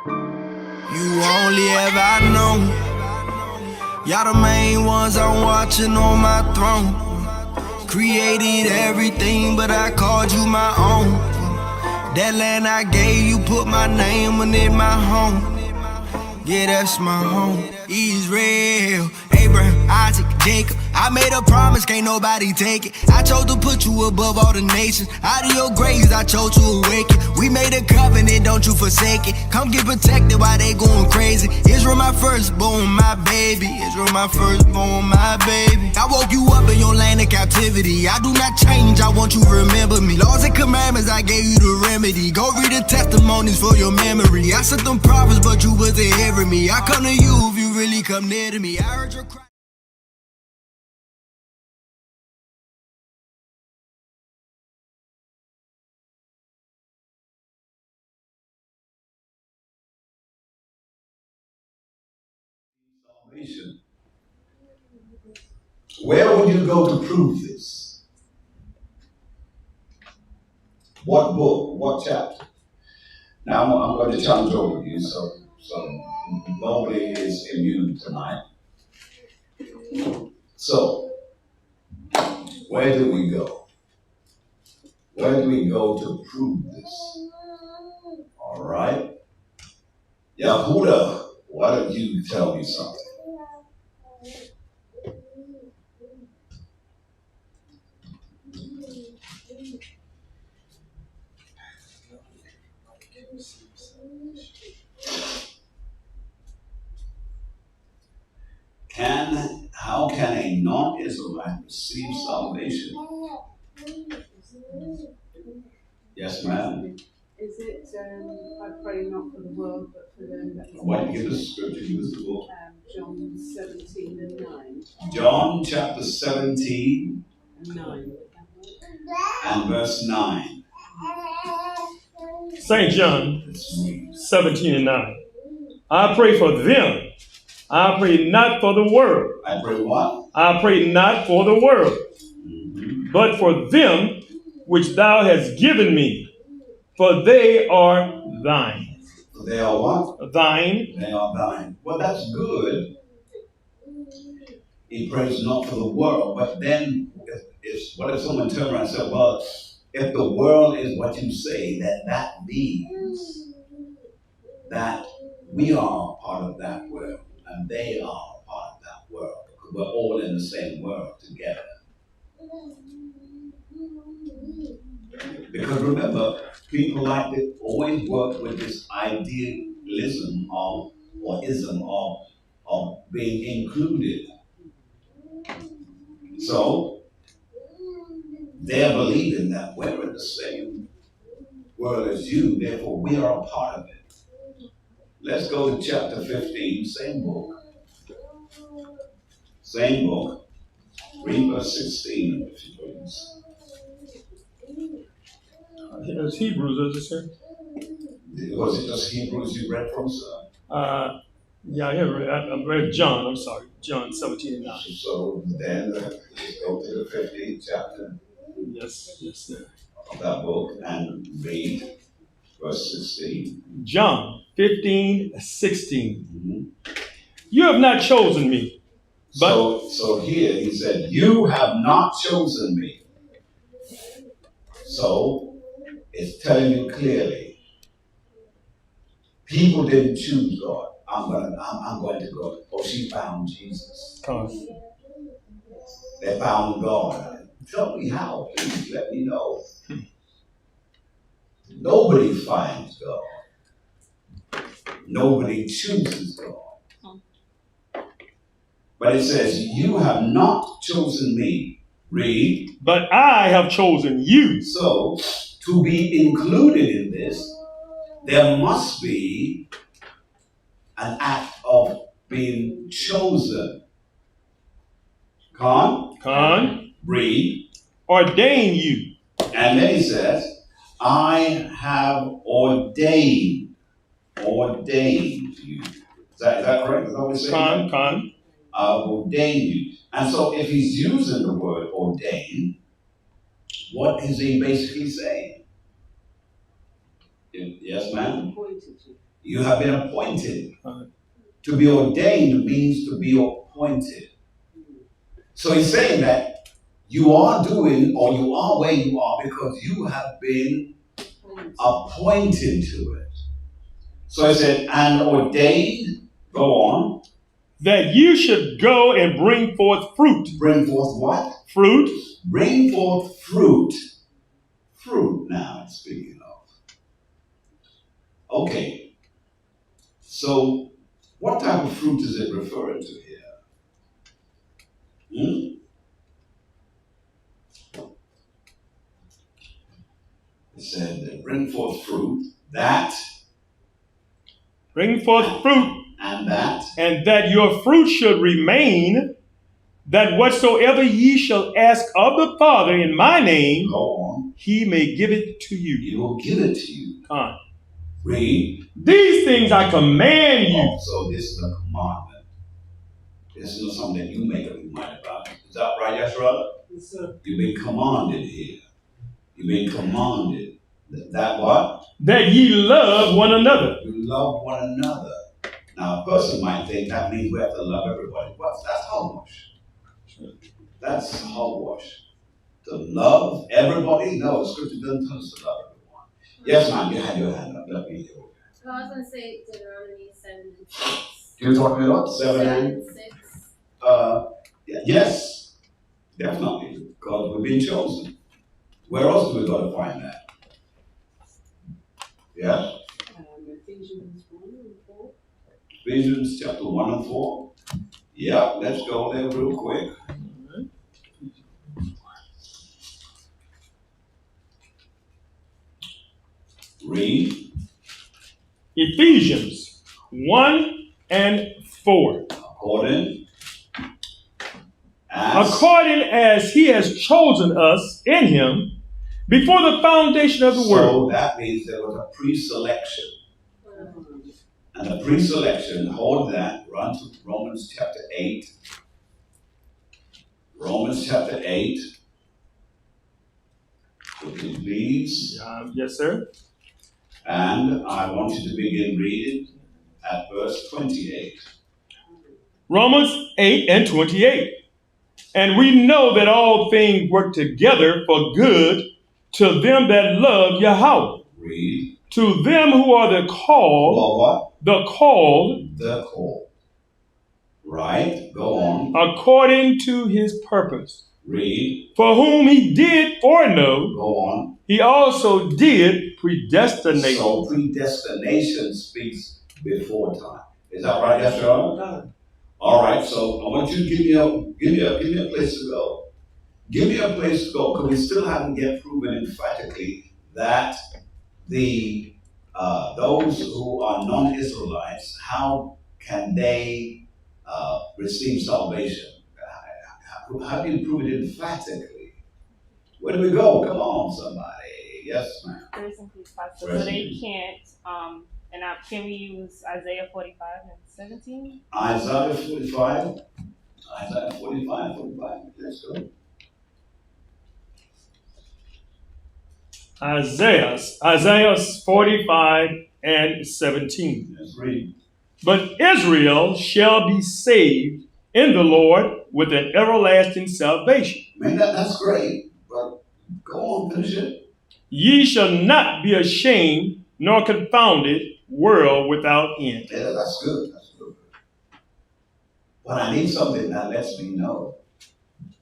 You only ever know. Y'all the main ones I'm watching on my throne. Created everything, but I called you my own. That land I gave you, put my name on it, my home. Yeah, that's my home. Israel, Abraham, Isaac, Jacob. I made a promise, can't nobody take it. I chose to put you above all the nations. Out of your graves, I chose to awaken. We made a covenant, don't you forsake it. Come get protected while they going crazy. Israel, my firstborn, my baby. Israel, my firstborn, my baby. I woke you up in your land of captivity. I do not change, I want you to remember me. Laws and commandments, I gave you the remedy. Go read the testimonies for your memory. I sent them prophets, but you wasn't hearing me. I come to you if you really come near to me. I heard your cry. Where would you go to prove this? What book? What chapter? Now I'm going to challenge over you, so nobody is immune tonight. So, where do we go? Where do we go to prove this? All right. Yahuda, why don't you tell me something? How can a non-Israelite receive salvation? Yes, ma'am. Is it, I pray not for the world, but for them that is What give the scripture, use the book? John 17 and 9. John chapter 17 and 9. And verse 9. St. John 17 and 9. I pray for them. I pray not for the world. I pray what? I pray not for the world, but for them which thou hast given me, for they are thine. They are what? Thine. They are thine. Well, that's good. He prays not for the world, but then what if someone turned around and said, well, if the world is what you say, then that means that we are part of that world and they are part of that world, because we're all in the same world together. Because remember, people like to always work with this idealism of being included. So they're believing that we're in the same world as you, therefore we are a part of it. Let's go to chapter 15, same book. Same book. Read verse 16, if you please. It's Hebrews, is it, sir? Was it just Hebrews you read from, sir? Yeah, I read John, I'm sorry. John 17 and 9. So then, let's go to the 15th chapter. Yes, sir. Of that book and read verse 16. John 15, 16. Mm-hmm. You have not chosen me. But so here he said, you have not chosen me. So it's telling you clearly, people didn't choose God. I'm going to go. Oh, she found Jesus. They found God. Tell me how, please let me know. Nobody finds God. Nobody chooses God. But it says, you have not chosen me. Read. But I have chosen you. So, to be included in this, there must be an act of being chosen. Read. Ordain you. And then he says, I have ordained you. Is that correct? Is that what he's saying? I've ordained you. And so if he's using the word ordain, what is he basically saying? Yes, ma'am? You have been appointed. To be ordained means to be appointed. So he's saying that you are doing, or you are where you are because you have been appointed to it. So he said, and ordained, go on. That you should go and bring forth fruit. Bring forth what? Fruit. Bring forth fruit. Fruit now, it's speaking of. Okay. So, what type of fruit is it referring to here? It said, bring forth fruit, that. Bring forth fruit. And that. And that your fruit should remain, that whatsoever ye shall ask of the Father in my name, go on, he may give it to you. He will give it to you. Read. These things I command you. Oh, so this is a commandment. This is not something that you make up your mind about. Is that right, Yeshua? Yes, sir. You've been commanded here. You've been commanded. That what? That ye love one another. You love one another. Now, a person might think that means we have to love everybody. That's hogwash. That's hogwash. To love everybody? No, the scripture doesn't tell us to love everyone. Yes, ma'am, you had your hand up. Let me hear it. I was going to say Deuteronomy 7 and 6. You're talking about 7 and 6? Yes, definitely, because we've been chosen. Where else do we go to find that? Yeah? Ephesians 1 and 4. Ephesians chapter 1 and 4. Yeah, let's go there real quick. Read. Ephesians 1 and 4. According as he has chosen us in him before the foundation of the world. So that means there was a pre-selection. And the pre-selection, hold that, run to Romans chapter 8. Romans chapter 8. Would you please? Yes, sir. And I want you to begin reading at verse 28. Romans 8 and 28. And we know that all things work together for good to them that love Yahweh. Read. To them who are the called. Well, what? The called. The called. Right. Go on. According to his purpose. Read. For whom he did foreknow. Go on. He also did predestinate. So predestination speaks before time. Is that right, Yeshua? All right. So I want you to give me a place to go. Give me a place to go, because we still haven't yet proven emphatically that the those who are non-Israelites, how can they receive salvation? How do you prove it emphatically? Where do we go? Come on, somebody. Yes, ma'am. Grace and peace, Pastor. So they can't, can we use Isaiah 45 and 17? Isaiah 45. Isaiah 45. Let's go. Isaiah 45 and 17. Let's read. But Israel shall be saved in the Lord with an everlasting salvation. Man, that's great, but go on, finish it. Ye shall not be ashamed nor confounded, world without end. Yeah, that's good. That's good. But I need something that lets me know,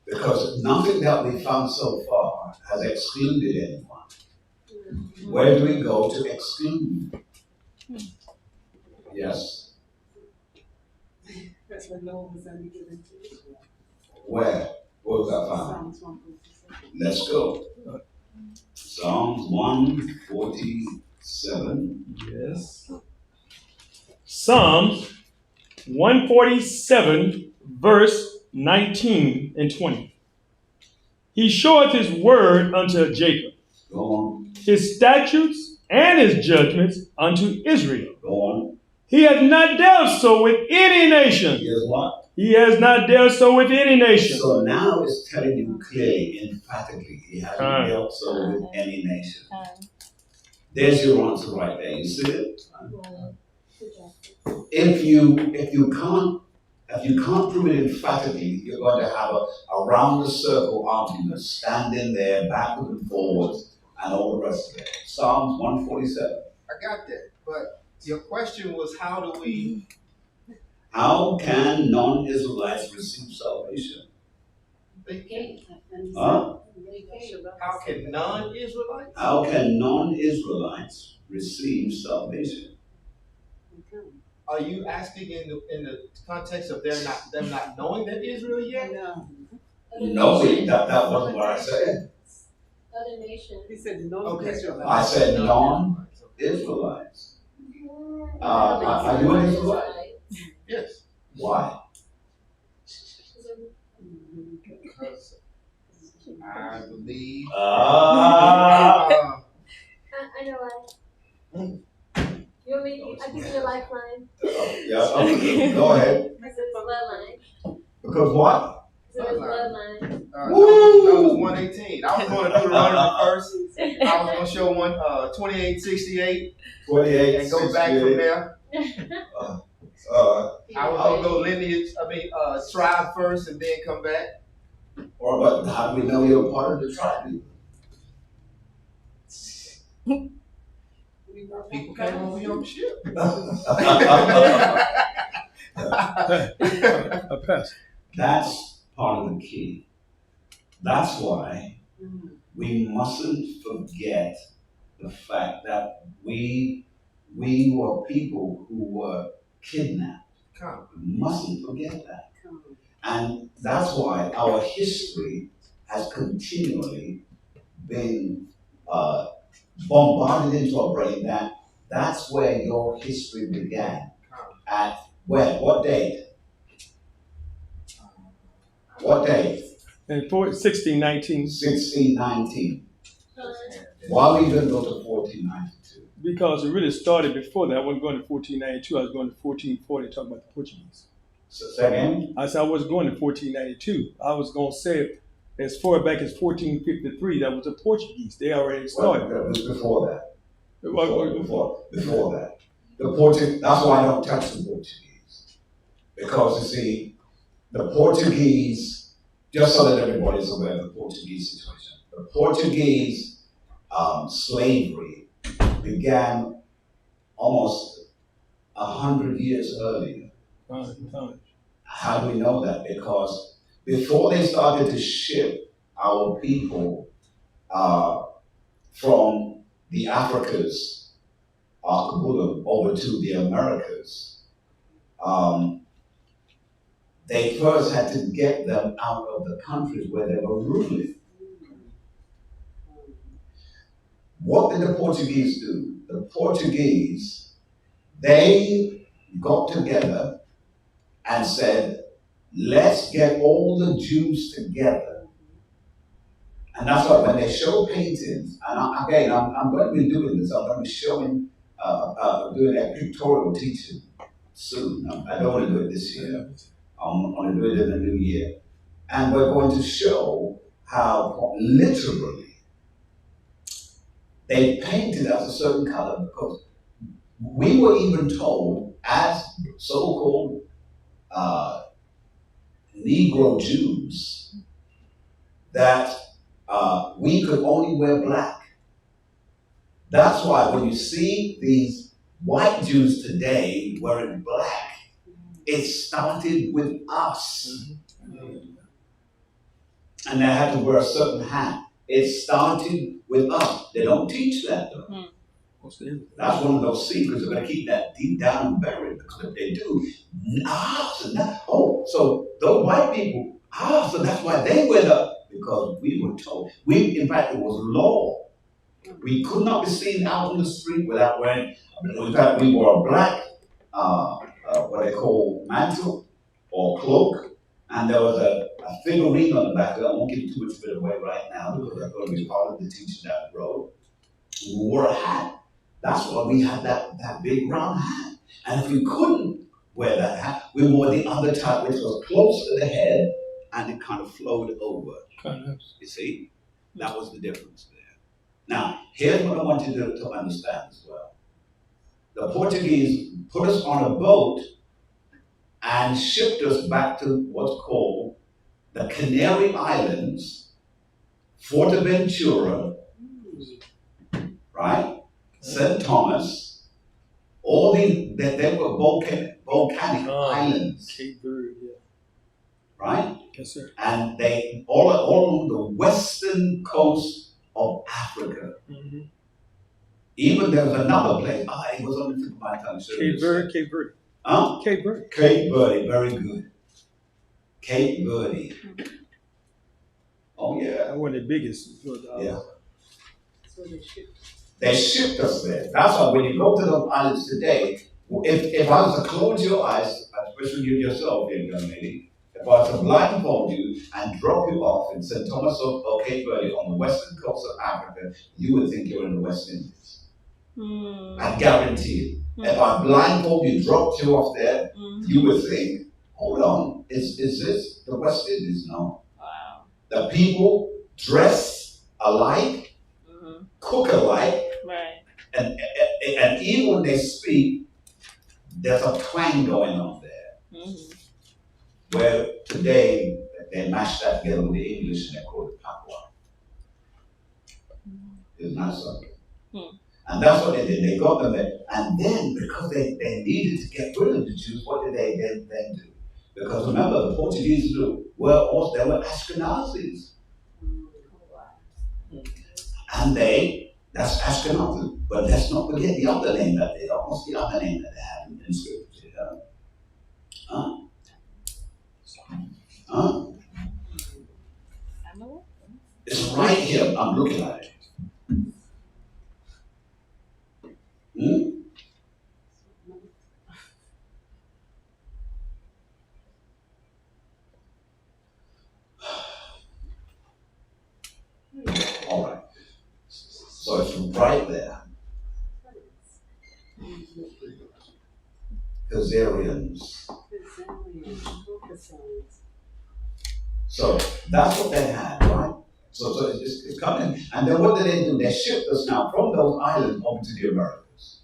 because nothing that we found so far has excluded anyone. Where do we go to exclude? Yes. That's when Noah was only given to Israel. Where? Where was that found? Psalms 147. Let's go. Psalms 147. Yes. Psalms 147, verse 19 and 20. He showeth his word unto Jacob. Go on. His statutes and his judgments unto Israel. Go on. He hath not dealt so with any nation. Here's what? He has not dealt so with any nation. So now it's telling you clearly, emphatically, he hasn't dealt so with any nation. There's your answer right there. You see it? if you can't prove it emphatically, you're going to have a round the circle argument, standing there backwards and forwards, and all the rest of it. Psalms 147. I got that. But your question was, how can non-Israelites receive salvation? they can't? Huh? How can non-Israelites? How can non-Israelites receive salvation? Are you asking in the context of them not knowing that Israel yet? No, that wasn't what I said. Other nations. He said no. Okay. I said non-Israelites. Are you an Israelite? Yes. Why? Because I believe. I know why. You want me? I give you a lifeline. Yeah, okay, go ahead. Because it's bloodline. Because what? Because it's bloodline. Numbers 118. I was going to Deuteronomy first. I was going to show 28:68. 28, And go back from there. I would go lineage. Tribe first, and then come back. Or but how do we know you're part of the tribe? People came over here on the ship. That's part of the key. That's why we mustn't forget the fact that we were people who were kidnapped. We mustn't forget that. And that's why our history has continually been bombarded into our brain that that's where your history began. At when? What date? What date? In 1619. 1619. Why we even go to 1492? Because it really started before that. I wasn't going to 1492. I was going to 1440, talking about the Portuguese. So second? I said I wasn't going to 1492. I was going to say as far back as 1453, that was the Portuguese. They already started. Well, it was before that. Before that. That's why I don't touch the Portuguese. Because you see, the Portuguese, just so that everybody's aware of the Portuguese situation, the Portuguese slavery began almost 100 years earlier. How do we know that? Because before they started to ship our people from the Africas, over to the Americas, they first had to get them out of the countries where they were ruling. What did the Portuguese do? The Portuguese, they got together and said, let's get all the Jews together. And that's why when they show paintings, and I'm going to be doing this, I'm going to be showing, doing a pictorial teaching soon. I don't want to do it this year. I'm going to do it in the new year. And we're going to show how literally they painted us a certain color, because we were even told as so-called Negro Jews that we could only wear black. That's why when you see these white Jews today wearing black, it started with us. And they had to wear a certain hat. It started with us. They don't teach that though. That's one of those secrets. They're going to keep that deep down and buried, because if they do, so those white people, so that's why they went up, because we were told. In fact, it was law. We could not be seen out on the street without wearing, in fact, we wore a black, what they call mantle or cloak, and there was a figurine on the back. I won't give too much of it away right now, because that's going to be part of the teaching down the road. We wore a hat. That's why we had that big round hat. And if we couldn't wear that hat, we wore the other type, which was close to the head, and it kind of flowed over. You see? That was the difference there. Now, here's what I want you to understand as well. the Portuguese put us on a boat and shipped us back to what's called the Canary Islands, Fuerteventura, right? St. Thomas, all these, they were volcanic islands. Cape Verde, yeah. Right? Yes, sir. And they all along the western coast of Africa. Mm-hmm. Even there was another place. It was on the tip of my tongue. Cape Verde, Cape Verde. Huh? Cape Verde. Cape Verde, very good. Cape Verde. Oh yeah. That one of the biggest. Yeah. So they shipped. They shipped us there. That's why when you go to those islands today, if I was to close your eyes, especially you yourself, young lady, if I was to blindfold you and drop you off in St. Thomas or Cape Verde on the western coast of Africa, you would think you're in the West Indies. I guarantee you. If I blindfold you, dropped you off there, you would think, hold on, is this the West Indies? No. Wow. The people dress alike, cook alike, Right. and even when they speak, there's a twang going on there. Where today they mash that together with the English and they call it patois. It's not something. And that's what they did. They got them there. And then, because they needed to get rid of the Jews, what did they then do? Because remember, the Portuguese were also, they were Ashkenazis. And that's Ashkenazi. But let's not forget the other name that they have. What's the other name that they have in Scripture? Huh? It's right here. I'm looking at it. All right. So it's right there. Khazarians. So that's what they had, right? So it's coming. And then what did they do? They shipped us now from those islands over to the Americas.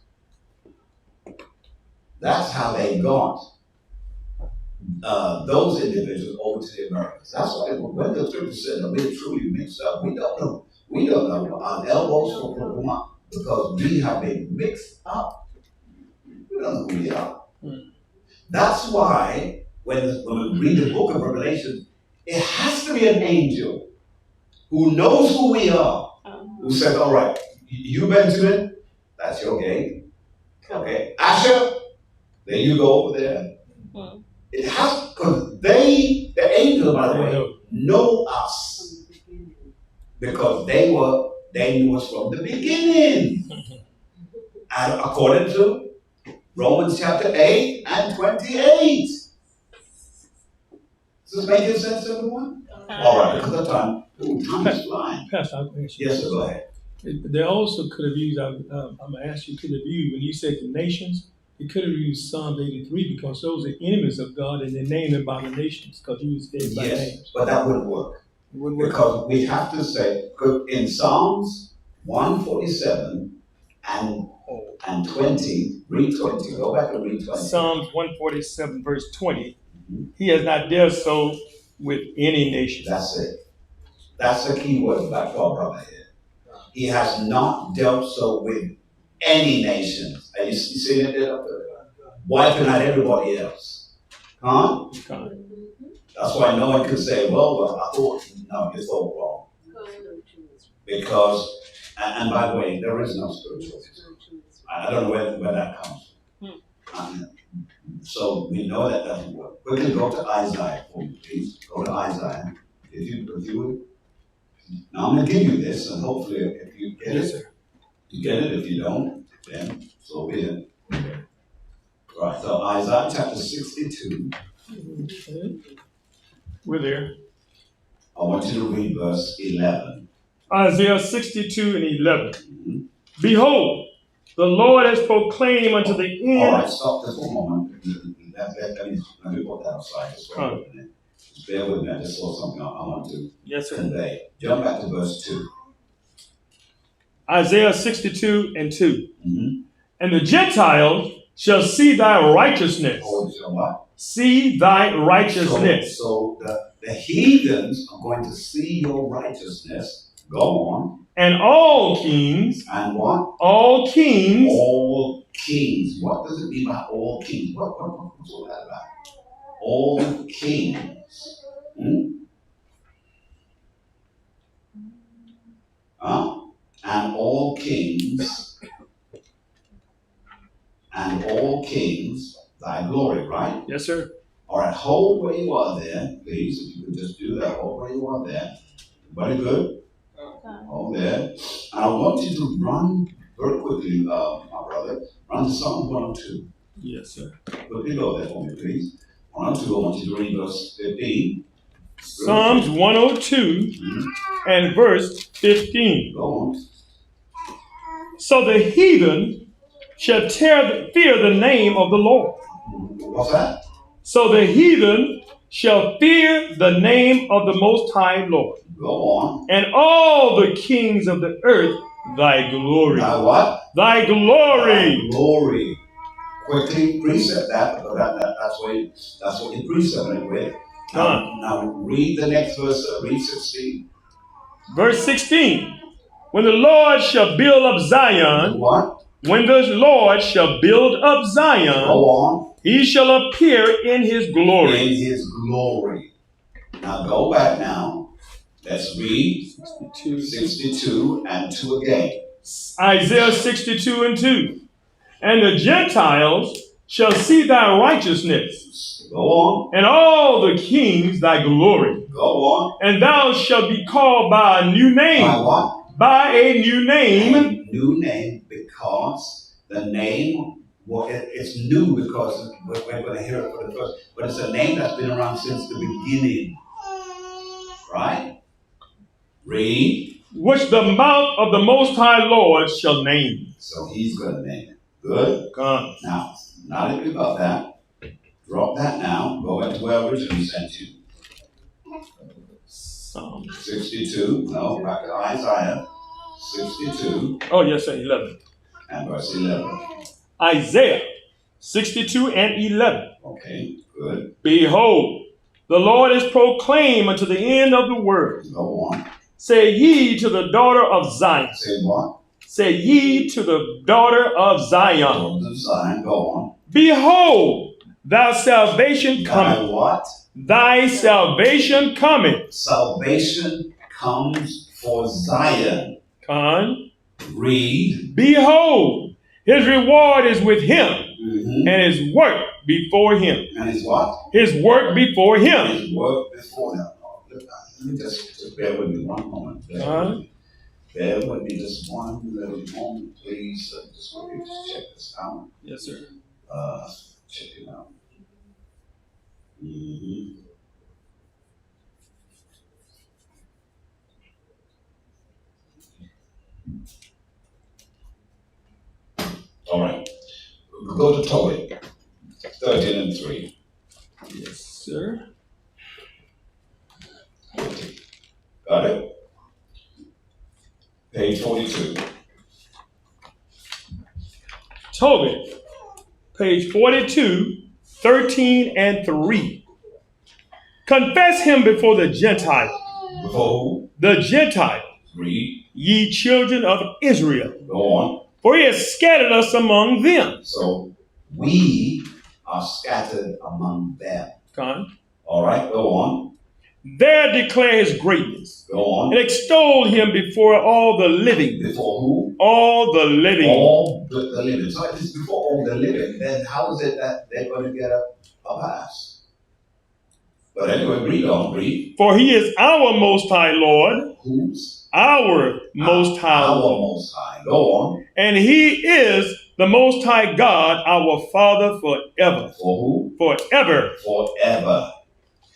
That's how they got those individuals over to the Americas. That's why when the scripture said that we're truly mixed up, we don't know. We don't know our elbows from Pokemon because we have been mixed up. We don't know who we are. That's why when we read the book of Revelation, it has to be an angel who knows who we are, who says, all right, you Benjamin, that's your game. Okay, Asher, there you go over there. It has, because the angels, by the way, know us. Because they knew us from the beginning. And according to Romans chapter 8 and 28. Is this making sense to everyone? All right, because of time. Time is flying. Pastor, I'll ask you. Yes, sir, go ahead. They also could have used, I'm going to ask you, could have used, when you said the nations, it could have used Psalms 83 because those are enemies of God and they name them by the nations because he was dead by names. But that wouldn't work. It wouldn't work. Because we have to say, in Psalms 147 and 20, read 20, go back and read 20. Psalms 147 verse 20, he has not dealt so with any nation. That's it. That's the key word back for our brother here. He has not dealt so with any nation. Are you seeing it there? Wiping out everybody else. Huh? That's why no one can say, well, I thought, no, it's all wrong. Because, and by the way, there is no spiritual. I don't know where that comes from. So we know that doesn't work. Quickly go to Isaiah for me, please. Go to Isaiah. If you would. Now I'm going to give you this, and hopefully if you get it, you get it. If you don't, then so be it. Right, so Isaiah chapter 62. We're there. I want you to read verse 11. Isaiah 62 and 11. Behold, the Lord has proclaimed unto the end. All right, stop just one moment. Let me put that aside. Just bear with me. I just saw something I want to convey. Jump back to verse 2. Isaiah 62 and 2. And the Gentiles shall see thy righteousness. Oh, you know what? See thy righteousness. So the heathens are going to see your righteousness. Go on. And all kings. And what? All kings. All kings. What does it mean by all kings? What's all that about? All kings. And all kings. And all kings, thy glory, right? Yes, sir. All right, hold where you are there, please. If you could just do that, hold where you are there. Everybody good? Hold there. And I want you to run very quickly, my brother. Run to Psalm 102. Yes, sir. Quickly go there for me, please. 102, I want you to read verse 15. Psalms 102 and verse 15. Go on. So the heathen shall fear the name of the Lord. What's that? So the heathen shall fear the name of the Most High Lord. Go on. And all the kings of the earth, thy glory. Thy what? Thy glory. Thy glory. Quickly precept that, because that's what you precept it with. Now read the next verse, read 16. Verse 16. When the Lord shall build up Zion. What? When the Lord shall build up Zion. Go on. He shall appear in his glory. In his glory. Now go back now. Let's read 62 and 2 again. Isaiah 62 and 2. And the Gentiles shall see thy righteousness. Go on. And all the kings thy glory. Go on. And thou shalt be called by a new name. By what? By a new name. A new name, because the name, well, it's new because we're going to hear it for the first, but it's a name that's been around since the beginning. Right? Read. Which the mouth of the Most High Lord shall name. So he's going to name it. Good? Come. Now that you got that, drop that now. Go into where I originally sent you. 62. No, back to Isaiah. 62. Oh, yes, sir. 11. And verse 11. Isaiah 62 and 11. Okay, good. Behold, the Lord is proclaimed unto the end of the world. Go on. Say ye to the daughter of Zion. Say what? Say ye to the daughter of Zion. Daughter of Zion. Go on. Behold, thy salvation cometh. Thy what? Thy salvation cometh. Salvation comes for Zion. Con. Read. Behold, his reward is with him, and his work before him. And his what? His work before him. His work before him. Let me just bear with me one moment. Bear with me just one little moment, please. Just check this out. Yes, sir. Check it out. All right. Go to Tobit 13 and 3. Yes, sir. Got it? Page 42. Tobit, page 42, 13 and 3. Confess him before the Gentiles. Before who? The Gentiles. Read. Ye children of Israel. Go on. For he has scattered us among them. So we are scattered among them. Con. All right, go on. There declare his greatness. Go on. And extol him before all the living. Before who? All the living. All the living. So if it's before all the living, then how is it that they're going to get a pass? But anyway, read on, read. For he is our Most High Lord. Whose? Our Most High Our Lord. Most High. Go on. And he is the Most High God, our Father forever. For who? Forever. Forever.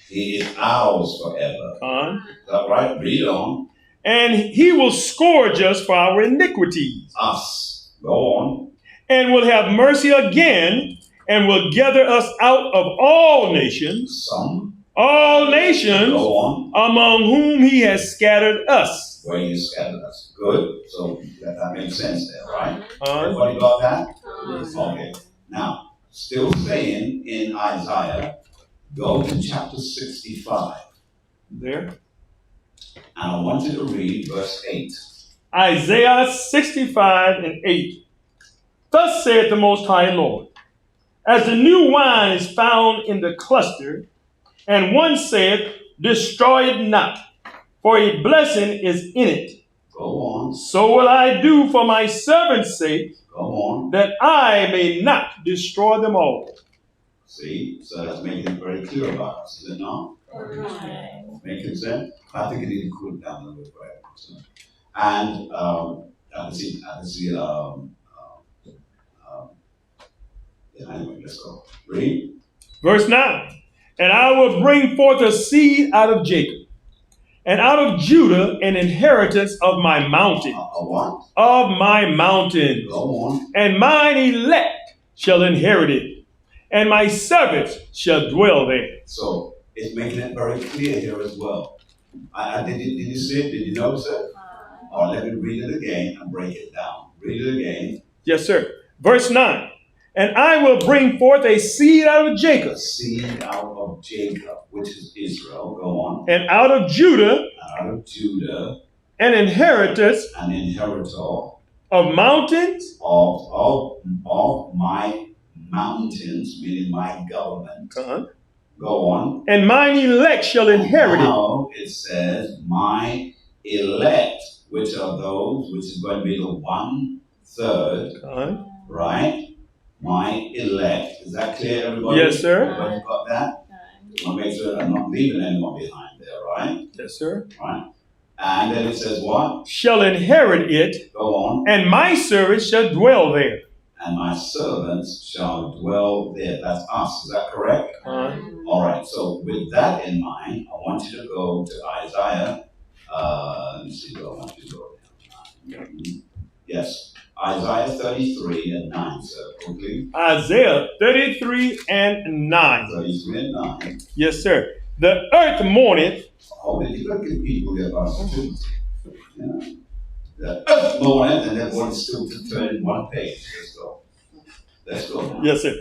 He is ours forever. Is that right? Read on. And he will scourge us for our iniquities. Us. Go on. And will have mercy again, and will gather us out of all nations. Some. All nations. Go on. Among whom he has scattered us. where you scatter. That's good. So that makes sense there, right? Everybody got that? Okay. Now, still staying in Isaiah, go to chapter 65. There. And I want you to read verse 8. Isaiah 65 and 8. Thus saith the Most High Lord, as the new wine is found in the cluster, and one saith, destroy it not, for a blessing is in it. Go on. So will I do for my servant's sake, Go on. that I may not destroy them all. See, so that's making it very clear about us, is it not? Making sense? I think it needs to cool down a little bit, right? So, and anyway, let's go. Read. Verse 9. And I will bring forth a seed out of Jacob, and out of Judah an inheritance of my mountain. What? Of my mountain. Go on. And mine elect shall inherit it, and my servants shall dwell there. So it's making it very clear here as well. Did you see it? Did you notice it? Or let me read it again and break it down. Read it again. Yes, sir. Verse 9. And I will bring forth a seed out of Jacob. A seed out of Jacob, which is Israel. Go on. And out of Judah. Out of Judah. An inheritance. An inheritor. Of mountains. Of my mountains, meaning my government. Go on. And mine elect shall inherit it. Now it says, my elect, which are those, which is going to be the 1/3, right? My elect. Is that clear, everybody? Yes, sir. Everybody got that? I want to make sure that I'm not leaving anyone behind there, right? Yes, sir. Right. And then it says what? Shall inherit it. Go on. And my servants shall dwell there. And my servants shall dwell there. That's us. Is that correct? All right. So with that in mind, I want you to go to Isaiah. Let me see where I want you to go. Yes. Isaiah 33 and 9, sir. Quickly. Isaiah 33 and 9. 33 and 9. Yes, sir. The earth mourneth. Oh, did you look at people get opportunity? Yeah. The earth mourneth, and everyone is still to turn in one page. Let's go. Let's go now. Yes, sir.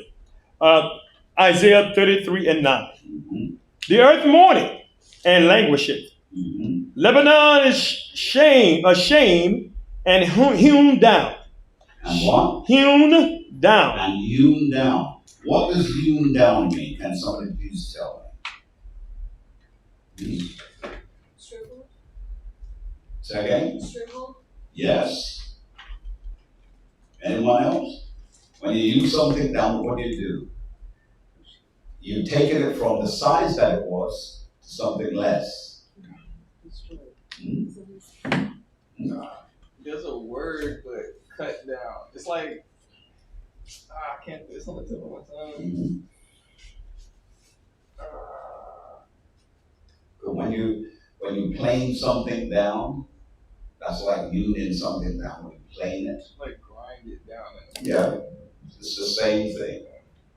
Isaiah 33 and 9. Mm-hmm. The earth mourneth and languisheth. Mm-hmm. Lebanon is ashamed and hewn down. And what? Hewn down. And hewn down. What does hewn down mean? Can somebody please tell me? Shriveled. Say again? Shriveled. Yes. Anyone else? When you use something down, what do? You take it from the size that it was to something less. There's a word, but cut down. It's like, I can't do it. Someone tell me one time. When you plane something down, that's like hewing something down. When you plane it, Like grind it down. yeah, it's the same thing.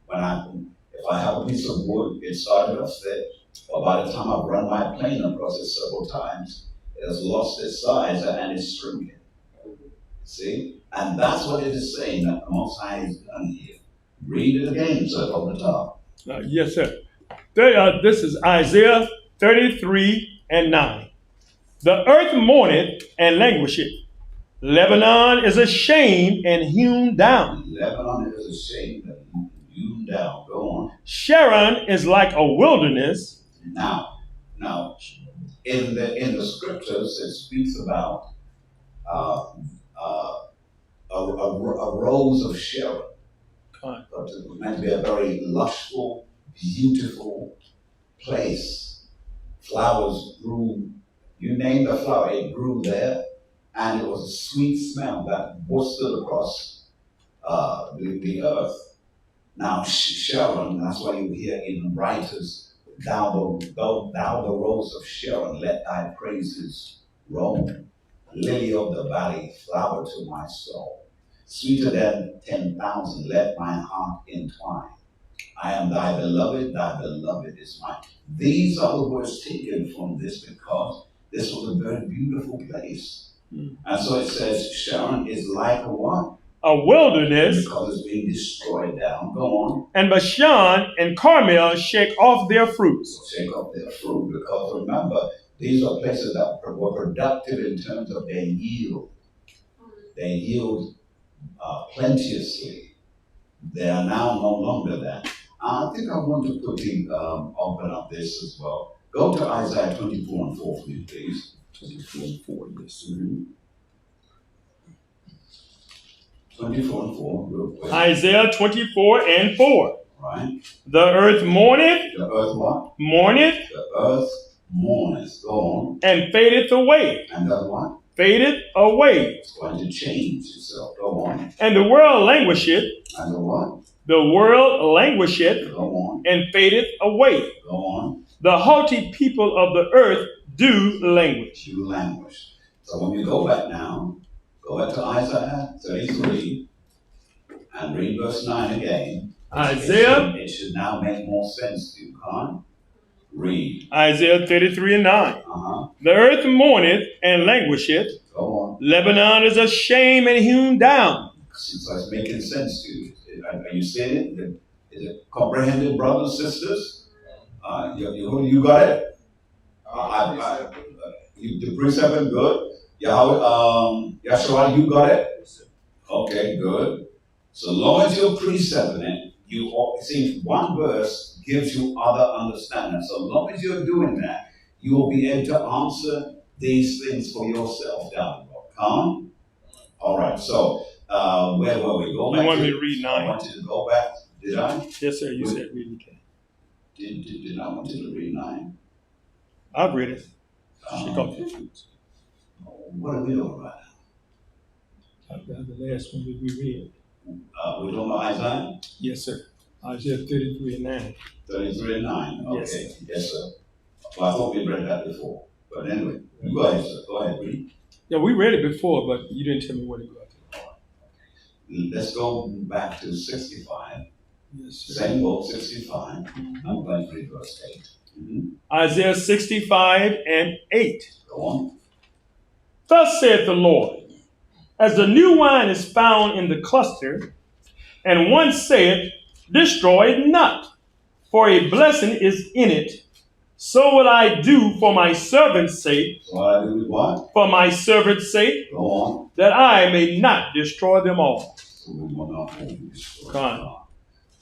If I have a piece of wood, it started off thick, but by the time I've run my plane across it several times, it has lost its size and it's shrinking. See? And that's what it is saying that the Most High is done here. Read it again, sir, from the top. Yes, sir. This is Isaiah 33 and 9. The earth mourneth and languisheth. Lebanon is ashamed and hewn down. Lebanon is ashamed and hewn down. Go on. Sharon is like a wilderness. Now, in the scriptures, it speaks about a rose of Sharon. But it was meant to be a very lushful, beautiful place. Flowers grew. You name the flower, it grew there, and it was a sweet smell that wafted across the earth. Now, Sharon, that's why you hear in the writers, thou the rose of Sharon, let thy praises roam. Lily of the valley, flower to my soul. Sweeter than 10,000, let my heart entwine. I am thy beloved is mine. These are the words taken from this because This was a very beautiful place. And so it says Sharon is like a what? A wilderness. Because it's being destroyed down. Go on. And Bashan and Carmel shake off their fruits. Shake off their fruit, because remember, these are places that were productive in terms of their yield. They yield plenteously. They are now no longer that. I think I want to quickly open up this as well. Go to Isaiah 24 and 4 for me, please. 24 and 4, yes. 24 and 4, real quick. Isaiah 24 and 4. Right. The earth mourneth. The earth what? Mourneth. The earth mourneth. Go on. And fadeth away. And does what? Fadeth away. It's going to change itself. Go on. And the world languisheth. And the what? The world languisheth. Go on. And fadeth away. Go on. The haughty people of the earth do languish. Do languish. So when we go back now, go back to Isaiah 33 and read verse 9 again. Isaiah. It should now make more sense to you, Con. Read. Isaiah 33 and 9. Uh-huh. The earth mourneth and languisheth. Go on. Lebanon is ashamed and hewn down. So it's making sense to you. Are you seeing it? Is it comprehended, brothers and sisters? You got it? The precept is good. Yahshua, you got it? Okay, good. So long as you're precepting it, see, one verse gives you other understanding. So long as you're doing that, you will be able to answer these things for yourself down the road. Come? All right, so where were we? Go back. You want me to read 9? I want you to go back. Did I? Yes, sir. You said read it. Did I want you to read 9? I've read it. Shake off your fruits. What are we doing right now? I've got the last one that we read. We're talking about Isaiah? Yes, sir. Isaiah 33 and 9. 33 and 9. Okay. Yes, sir. Yes, sir. Well, I thought we read that before. But anyway, go ahead, sir. Go ahead, read. Yeah, we read it before, but you didn't tell me what it was. Let's go back to 65. Yes, sir. Same book, 65. I'm going to read verse 8. Isaiah 65 and 8. Go on. Thus saith the Lord, as the new wine is found in the cluster, and one saith, destroy it not, for a blessing is in it. So will I do for my servant's sake. So I do with what? For my servant's sake. Go on. That I may not destroy them all. So we will not destroy. Con.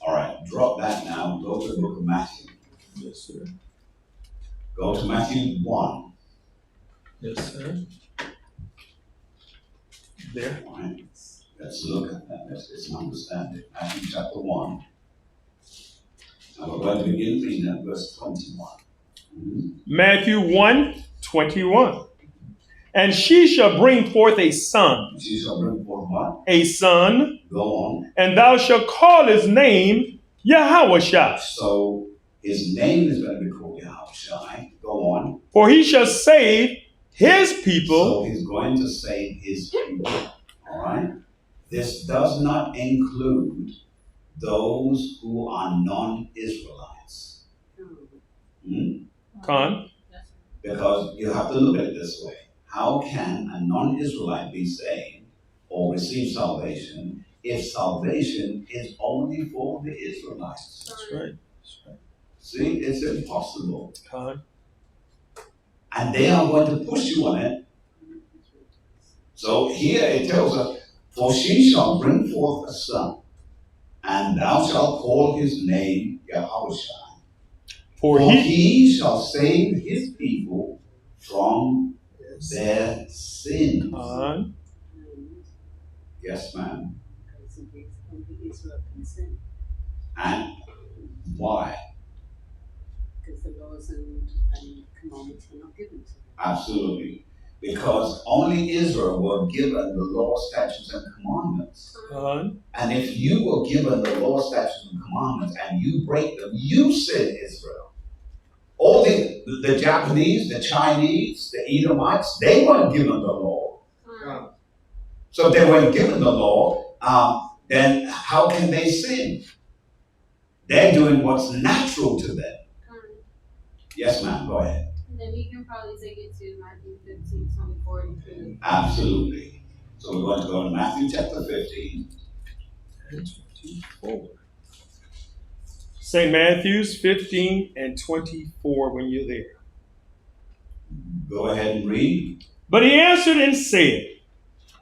All right, drop that now. Go to the book of Matthew. Yes, sir. Go to Matthew 1. Yes, sir. There. All right. Let's look at that. Let's understand it. Matthew chapter 1. And we're going to begin reading at verse 21. Matthew 1:21. And she shall bring forth a son. She shall bring forth what? A son. Go on. And thou shalt call his name Yahweh. So his name is going to be called Yahweh. Go on. For he shall save his people. So he's going to save his people. All right. This does not include those who are non-Israelites. Con. Because you have to look at it this way. How can a non-Israelite be saved or receive salvation if salvation is only for the Israelites? That's right. That's right. See, it's impossible. Con. And they are going to push you on it. So here it tells us, for she shall bring forth a son, and thou shalt call his name Yahweh. For he shall save his people from their sins. Yes, ma'am. And why? Because the laws and commandments were not given to them. Absolutely. Because only Israel were given the law, statutes, and commandments. And if you were given the law, statutes, and commandments and you break them, you sin Israel. All the Japanese, the Chinese, the Edomites, they weren't given the law. So if they weren't given the law, then how can they sin? They're doing what's natural to them. Yes, ma'am, go ahead. And then we can probably take it to Matthew 15:24. Absolutely. So we're going to go to Matthew chapter 15. And 24. St. Matthew's 15 and 24 when you're there. Go ahead and read. But he answered and said,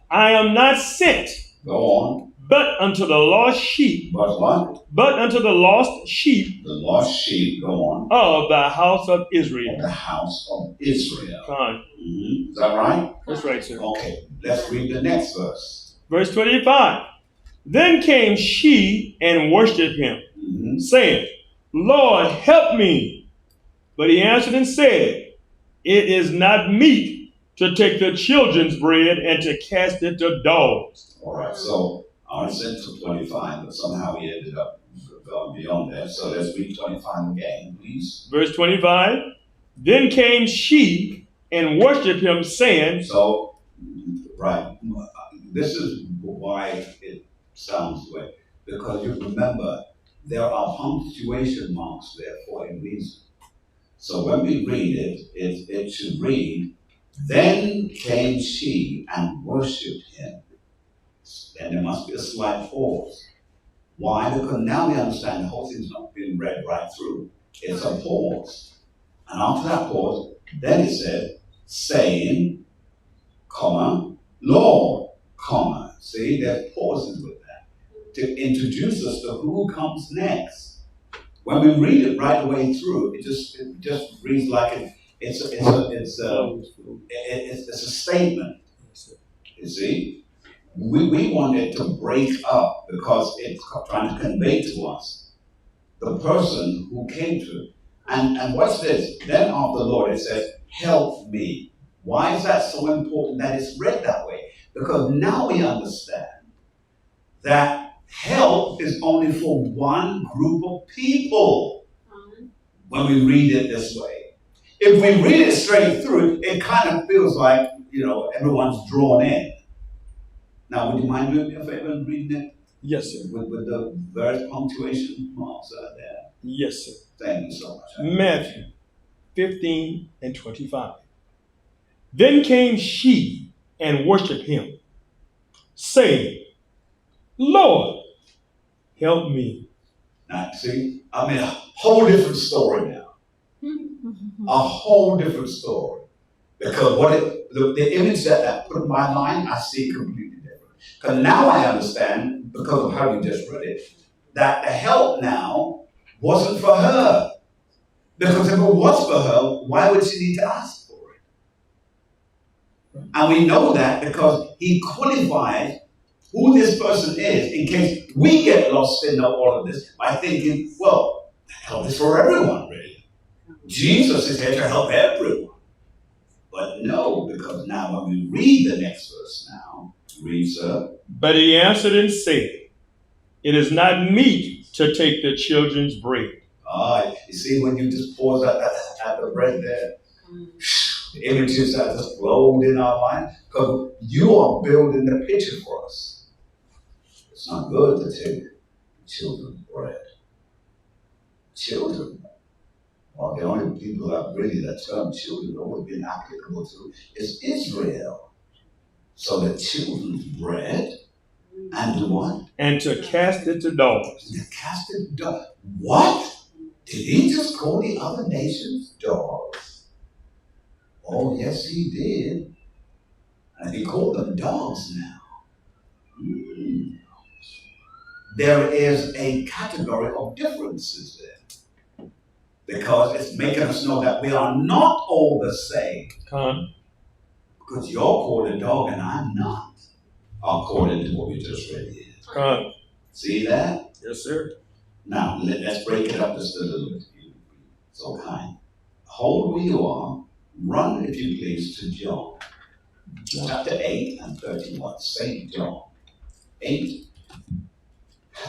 I am not sent Go on. but unto the lost sheep. But what? But unto the lost sheep The lost sheep. Go on. of the house of Of Israel. the house of Israel. Con. Is that right? That's right, sir. Okay. Let's read the next verse. Verse 25. Then came she and worshipped him, saying, Lord, help me. But he answered and said, it is not meet to take the children's bread and to cast it to dogs. All right. So I was sent to 25, but somehow we ended up going beyond that. So let's read 25 again, please. Verse 25. Then came she and worshipped him, saying, So, right. This is why it sounds the way. Because you remember, there are punctuation marks there for a reason. So when we read it, it should read, then came she and worshipped him. Then there must be a slight pause. Why? Because now we understand the whole thing's not being read right through. It's a pause. And after that pause, then it said, saying, comma, Lord, comma. See, there's pauses with that to introduce us to who comes next. When we read it right the way through, it just reads like it's a statement. You see, we want it to break up because it's trying to convey to us the person who came to it. And what's this? Then of the Lord it says, help me. Why is that so important that it's read that way? Because now we understand that help is only for one group of people when we read it this way. If we read it straight through, it kind of feels like, everyone's drawn in. Now, would you mind doing me a favor and reading it? Yes, sir. With the various punctuation marks out there. Yes, sir. Thank you so much. Matthew 15 and 25. Then came she and worshipped him, saying, Lord, help me. Now, see, I'm in a whole different story now. A whole different story. Because the image that I put in my mind, I see completely different. Because now I understand, because of how you just read it, that the help now wasn't for her. Because if it was for her, why would she need to ask for it? And we know that because he qualified who this person is, in case we get lost in all of this by thinking, well, help is for everyone, really. Jesus is here to help everyone. But no, because now when we read the next verse now, read, sir. But he answered and said, it is not meet to take the children's bread. You see, when you just pause at the bread there, the images that just flowed in our mind, because you are building the picture for us. It's not good to take children's bread. Children. Well, the only people that really that term children would be applicable to is Israel. So the children's bread and do what? And to cast it to dogs. To cast it to dogs. What? Did he just call the other nations dogs? Oh, yes, he did. And he called them dogs now. There is a category of differences there. Because it's making us know that we are not all the same. Because you're called a dog and I'm not. According to what we just read here. See that? Yes, sir. Now, let's break it up just a little bit. So kind. Hold where you are. Run, if you please, to John. Chapter 8 and 31. St. John. 8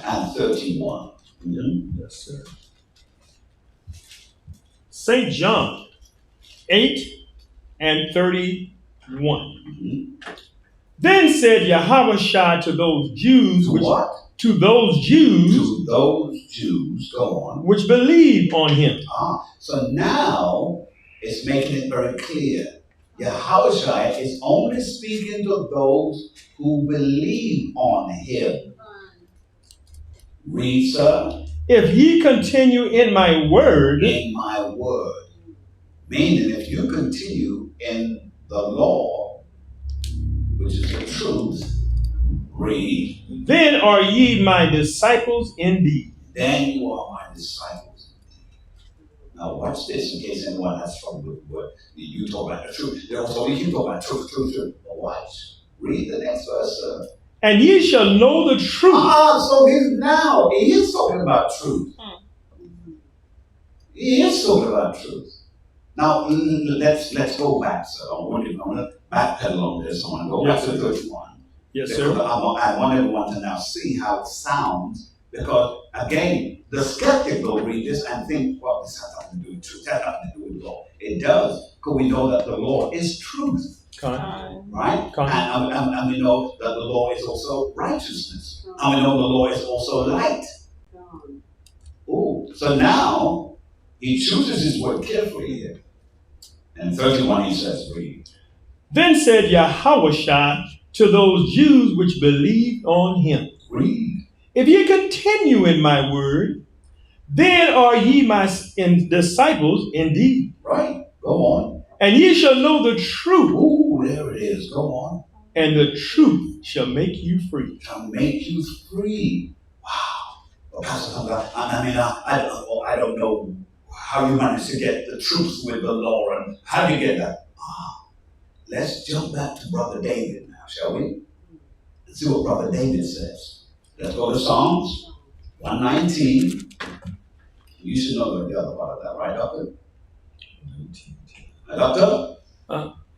and 31. Yes, sir. St. John 8 and 31. Then said Yahushua to those Jews to those Jews go on, which believe on him. So now it's making it very clear. Yahushua is only speaking to those who believe on him. Read, sir. If ye continue in my word, In my word. Meaning, if you continue in the law, which is the truth, read. then are ye my disciples indeed. Then you are my disciples. Now watch this in case anyone has trouble with what you talk about the truth. So you talk about truth. But watch. Read the next verse, sir. And ye shall know the truth. So he is talking about truth. He is talking about truth. Now let's go back, sir. I'm going to backpedal on this. I want to go back to 31. Yes, because sir. I want everyone to now see how it sounds. Because again, the skeptic will read this and think, well, this has nothing to do with truth. It has nothing to do with law. It does, because we know that the law is truth. Right? And we know that the law is also righteousness. And we know the law is also light. So now he chooses his word carefully here. And 31 he says, read. Then said Yahushua to those Jews which believed on him, read. If ye continue in my word, then are ye my disciples indeed. Right. Go on. And ye shall know the truth. Ooh, there it is. Go on. And the truth shall make you free. Shall make you free. Wow. Well, Pastor, I don't know how you managed to get the truth with the law, and how do you get that? Let's jump back to Brother David now, shall we? Let's see what Brother David says. Let's go to Psalms 119. You should know the other part of that, right, Doctor? Doctor?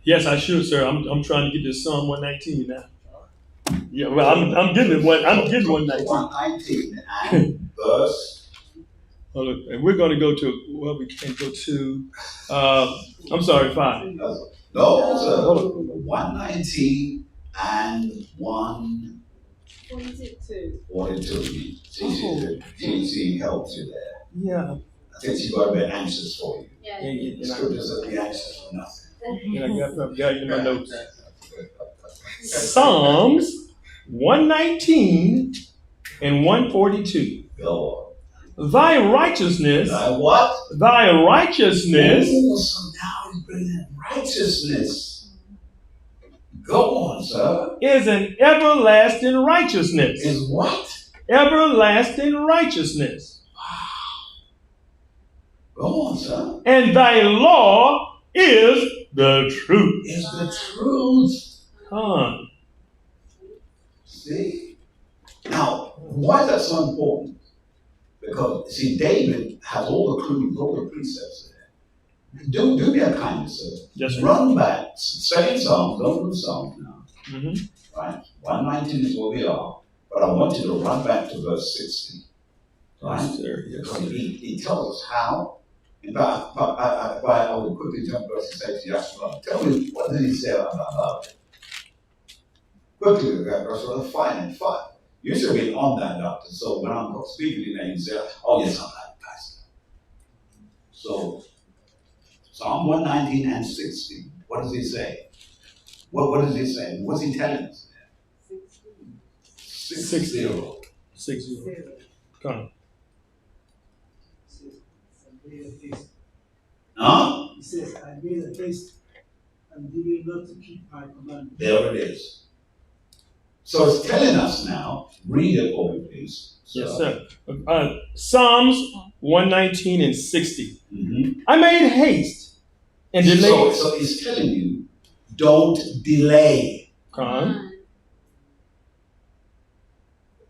Yes, I should, sir. I'm trying to get this Psalm 119 now. Yeah, well, I'm getting it. I'm getting 119. 119 and verse. And we're going to go to, well, we can't go to, I'm sorry, 5. No, sir. 119 and 142. She helps you there. Yeah. I think she got a bit anxious for you. Yeah. Scriptures are be anxious for nothing. Yeah, I got it in my notes. Psalms 119 and 142. Go on. Thy righteousness. Thy what? Thy righteousness. Oh, so now he's bringing righteousness. Go on, sir. Is an everlasting righteousness. Is what? Everlasting righteousness. Go on, sir. And thy law is the truth. Is the truth. See? Now, why is that so important? Because, see, David has all the precepts there. Do me a kindness, sir. Yes, sir. Run back. Stay in Psalms. Don't do Psalms now. Mm-hmm. Right? 119 is where we are. But I want you to run back to verse 60. Right? Yes, sir. Yes, Because sir. he tells us how. In fact, I will quickly jump to verse 60. Tell me, what did he say about love? Quickly, verse 5 and 5. You should be on that, Doctor. So when I'm speaking to you, you say, oh, yes, I'm that pastor. So, Psalm 119 and 60. What does he say? What does he say? What's he telling us? 60. 60. Come on. Huh? He says, I made a haste and did it not to keep my commandments. There it is. So it's telling us now, read it for me, please. Yes, sir. Psalms 119 and 60. Mm-hmm. I made haste and delayed. So he's telling you, don't delay. Come.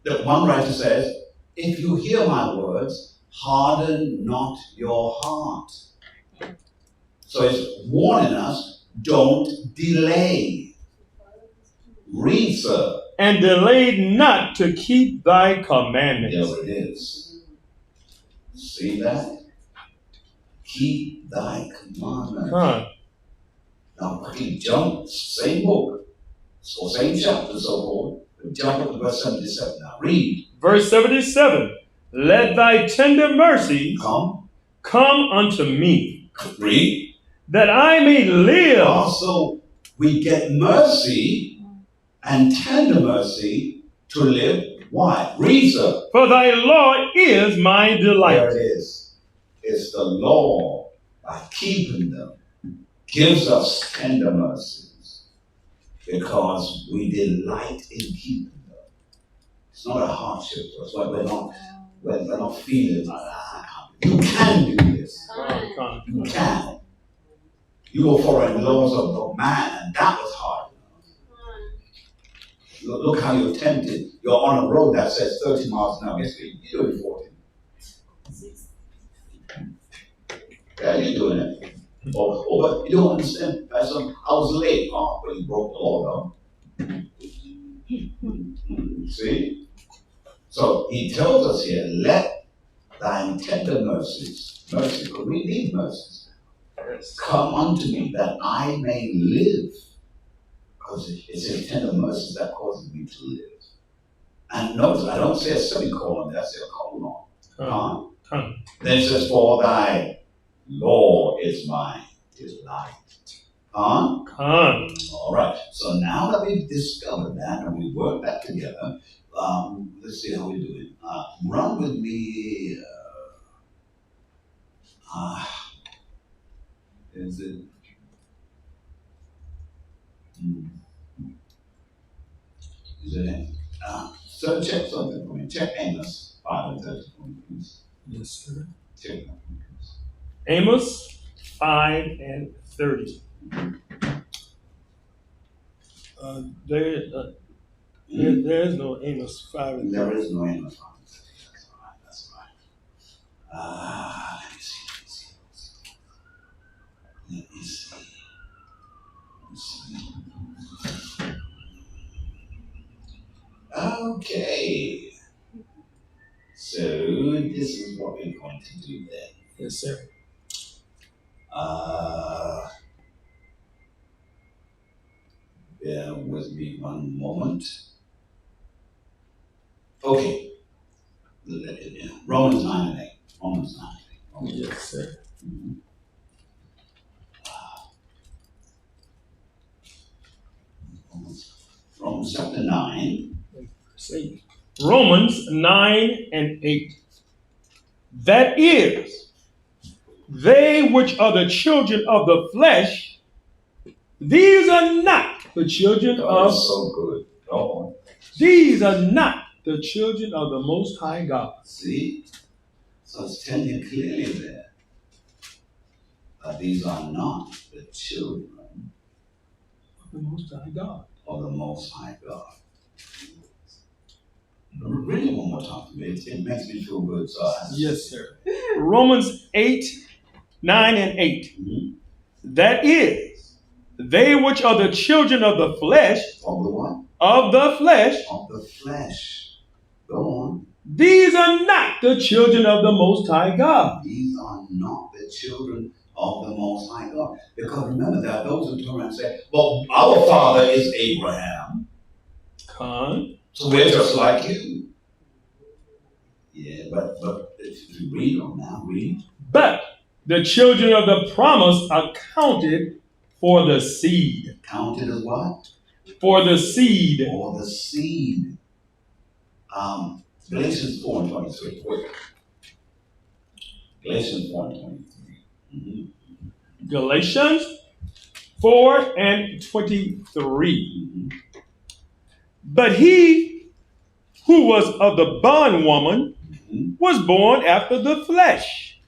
The one writer says, if you hear my words, harden not your heart. So it's warning us, don't delay. Read, sir. And delayed not to keep thy commandments. There it is. See that? Keep thy commandments. Now, quickly jump, same book, so same chapter, so forth. Jump up to verse 77 now. Read. Verse 77. Let thy tender mercy come unto me. Read. that I may live. Also, we get mercy and tender mercy to live. Why? Reason. For thy law is my delight. There it is. It's the law, by keeping them, gives us tender mercies because we delight in keeping them. It's not a hardship to us. We're not feeling like you can do this. You can. You go following the laws of man, and that was hard. Look how you're tempted. You're on a road that says 30 miles an hour. Guess what? You're doing 40. Yeah, you're doing it. Oh, but you don't understand. I was late. Oh, but you broke the law, though. See? So he tells us here, let thine tender mercies, mercy, because we need mercies, come unto me that I may live. Because it's his tender mercies that causes me to live. And notice, I don't say a semicolon there, I say a colon. Then it says, for thy law is my delight. All right. So now that we've discovered that and we work that together, let's see how we do it. Run with me. Is it? Is it? So check something for me. Check Amos 5 and 30 for me, please. Yes, sir. Check that for me, please. Amos 5 and 30. There is no Amos 5 and 30. There is no Amos 5 and 30. That's all right. Let me see. Okay. So this is what we're going to do then. Yes, sir. Bear with me one moment. Okay. Romans 9 and 8. Romans 9 and 8. Yes, sir. Romans chapter 9. Romans 9 and 8. That is, they which are the children of the flesh, these are not the children of. So good. Go on. These are not the children of the Most High God. See? So it's telling you clearly there that these are not the children Of the Most High God. Of the Most High God. Read it one more time for me. It makes me feel good. So yes, sir. Romans 8, 9 and 8. Mm-hmm. That is, they which are the children of the flesh. Of the what? Of the flesh. Of the flesh. Go on. These are not the children of the Most High God. These are not the children of the Most High God. Because remember that those who turn around and say, well, our father is Abraham. So we're just like you. Yeah, but if you read on now, read. But the children of the promise are counted for the seed. Counted as what? For the seed. For the seed. Galatians 4 and 23. Quick. Galatians 4 and 23. Mm-hmm. Galatians 4 and 23. Mm-hmm. But he who was of the bondwoman was born after the flesh.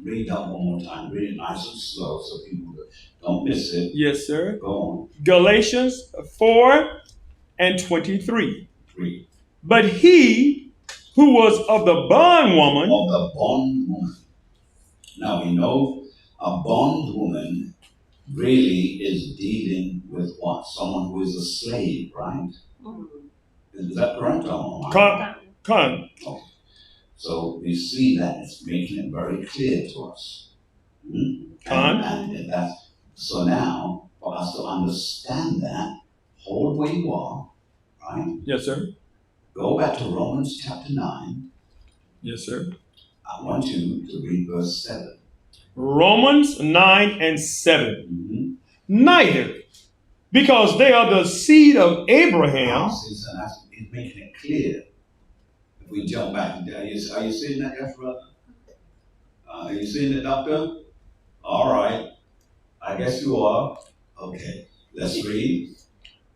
Read that one more time. Read it nice and slow so people don't miss it. Yes, sir. Go on. Galatians 4 and 23. Read. But he who was of the bondwoman. Of the bondwoman. Now we know a bondwoman really is dealing with what? Someone who is a slave, right? Is that correct? Con. Okay. So we see that it's making it very clear to us. And that's, so now, for us to understand that, hold where you are, right? Yes, sir. Go back to Romans chapter 9. Yes, sir. I want you to read verse 7. Romans 9 and 7. Mm-hmm. Neither, because they are the seed of Abraham. He's making it clear. If we jump back, are you seeing that, yes, brother? Are you seeing it, doctor? All right. I guess you are. Okay. Let's read.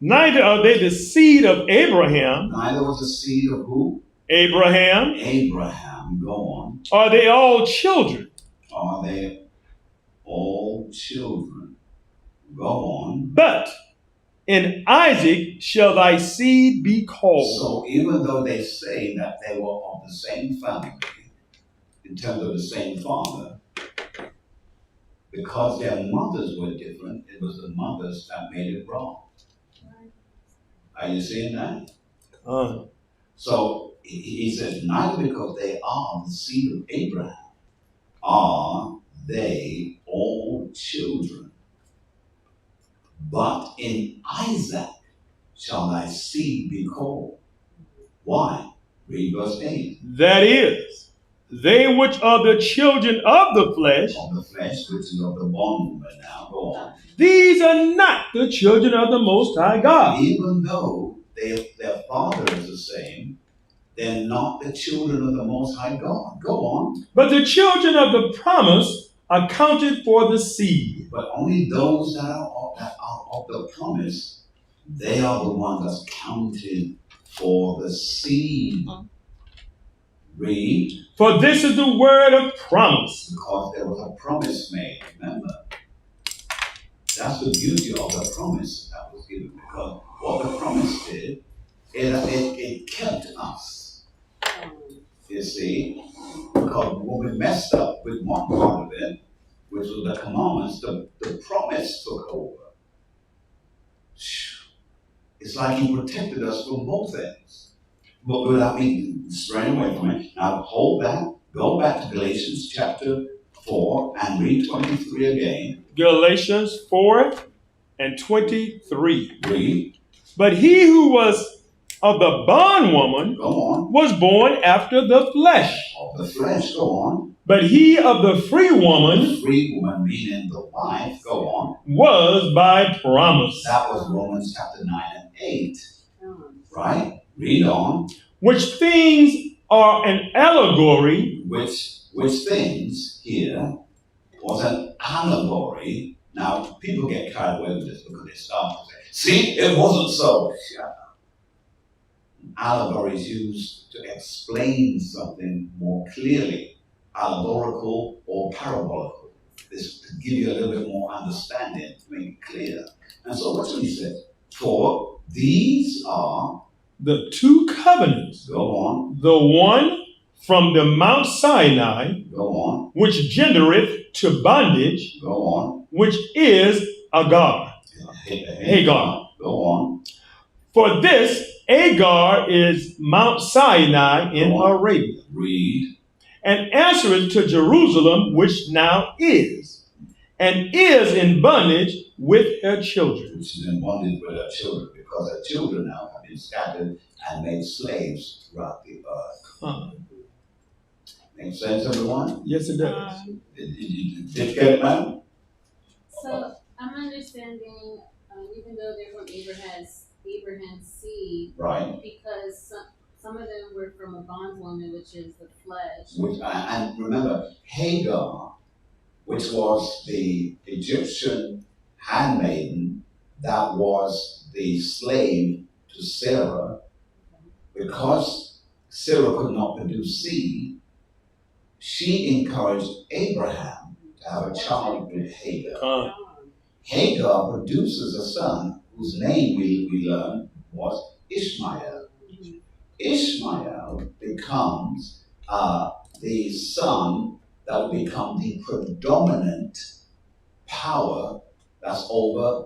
Neither are they the seed of Abraham. Neither was the seed of who? Abraham. Abraham. Go on. Are they all children? Are they all children? Go on. But in Isaac shall thy seed be called. So even though they say that they were of the same family, in terms of the same father, because their mothers were different, it was the mothers that made it wrong. Are you seeing that? So he says, neither because they are the seed of Abraham are they all children, but in Isaac shall thy seed be called. Why? Read verse 8. That is, they which are the children of the flesh. Of the flesh, which is of the bondwoman now. Go on. These are not the children of the Most High God. Even though their father is the same, they're not the children of the Most High God. Go on. But the children of the promise are counted for the seed. But only those that are of the promise, they are the ones that's counted for the seed. Read. For this is the word of promise. Because there was a promise made, remember. That's the beauty of the promise that was given. Because what the promise did, it kept us. You see? Because when we messed up with one part of it, which was the commandments, the promise took over. It's like he protected us from both ends. But without me straying away from it, now hold that, go back to Galatians chapter 4 and read 23 again. Galatians 4 and 23. Read. But he who was of the bondwoman was born after the flesh. Of the flesh, go on. But he of the free woman, the free woman meaning the wife, go on, was by promise. That was Romans chapter 9 and 8. Right? Read on. Which things are an allegory. Which things here was an allegory. Now, people get carried away with this because they start to say, see, it wasn't so. Shut up. Allegory is used to explain something more clearly. Allegorical or parabolical. This to give you a little bit more understanding, to make it clear. And so what's what he said? For these are the two covenants. Go on. The one from the Mount Sinai. Go on. Which gendereth to bondage. Go on. Which is Agar. Hagar. Go on. For this, Agar is Mount Sinai in Arabia. Read. And answereth to Jerusalem, which now is, and is in bondage with her children. Which is in bondage with her children, because her children now have been scattered and made slaves throughout the earth. Make sense, everyone? Yes, it does. Did you get it, ma'am? So I'm understanding, even though they're from Abraham's seed, right? Because some of them were from a bondwoman, which is the flesh. And remember, Hagar, which was the Egyptian handmaiden that was the slave to Sarah, because Sarah could not produce seed, she encouraged Abraham to have a child with Hagar. Hagar produces a son whose name we learned was Ishmael. Ishmael becomes the son that will become the predominant power that's over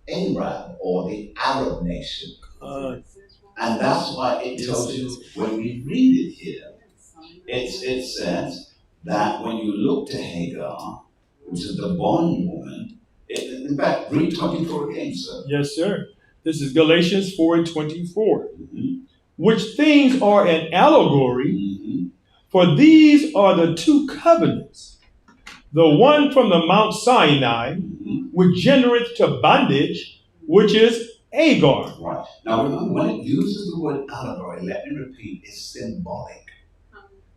Arab or the Arab nation. And that's why it tells you, when we read it here, it says that when you look to Hagar, which is the bondwoman, in fact, read 24 again, sir. Yes, sir. This is Galatians 4 and 24. Mm-hmm. Which things are an allegory, for these are the two covenants The one from the Mount Sinai, which genereth to bondage, which is Agar. Right. Now remember, when it uses the word allegory, let me repeat, it's symbolic.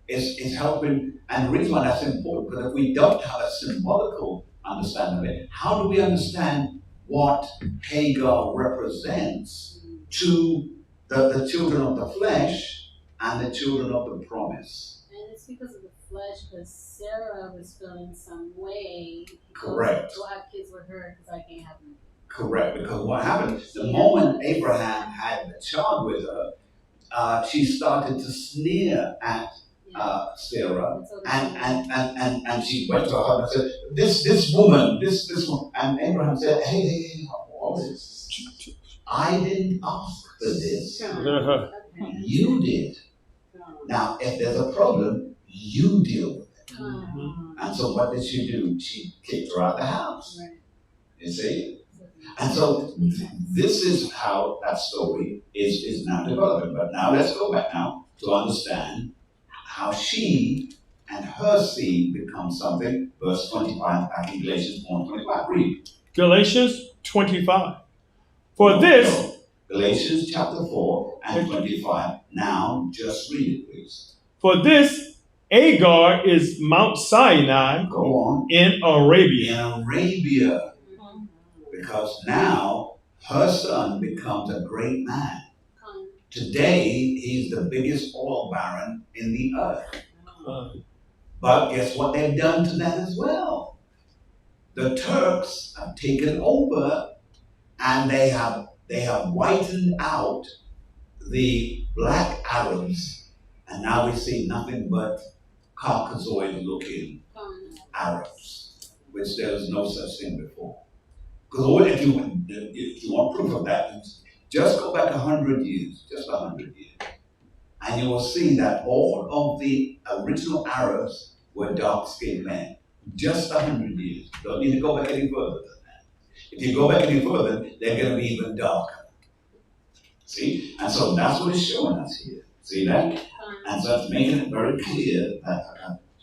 It's helping, and the reason why that's important, because if we don't have a symbolical understanding of it, how do we understand what Hagar represents to the children of the flesh and the children of the promise? And it's because of the flesh, because Sarah was feeling some way. Correct. To have kids with her because I can't have them. Correct, because what happened, the moment Abraham had a child with her, she started to sneer at Sarah, and she went to her husband and said, this woman, and Abraham said, hey, I didn't ask for this, you did. Now, if there's a problem, you deal with it. And so what did she do? She kicked her out of the house. You see? And so this is how that story is now developing. But now let's go back now to understand how she and her seed become something. Verse 25, back in Galatians 1:25. Read. Galatians 25. For this, Galatians chapter 4 and 25. Now just read it, please. For this, Agar is Mount Sinai. Go on. In Arabia. In Arabia. Because now her son becomes a great man. Today, he's the biggest oil baron in the earth. But guess what they've done to that as well? The Turks have taken over and they have whitened out the black Arabs. And now we see nothing but Caucasoid looking Arabs, which there was no such thing before. Because if you want proof of that, just go back 100 years, just 100 years. And you will see that all of the original Arabs were dark-skinned men. Just 100 years. Don't need to go back any further than that. If you go back any further, they're going to be even darker. See? And so that's what it's showing us here. See that? And so it's making it very clear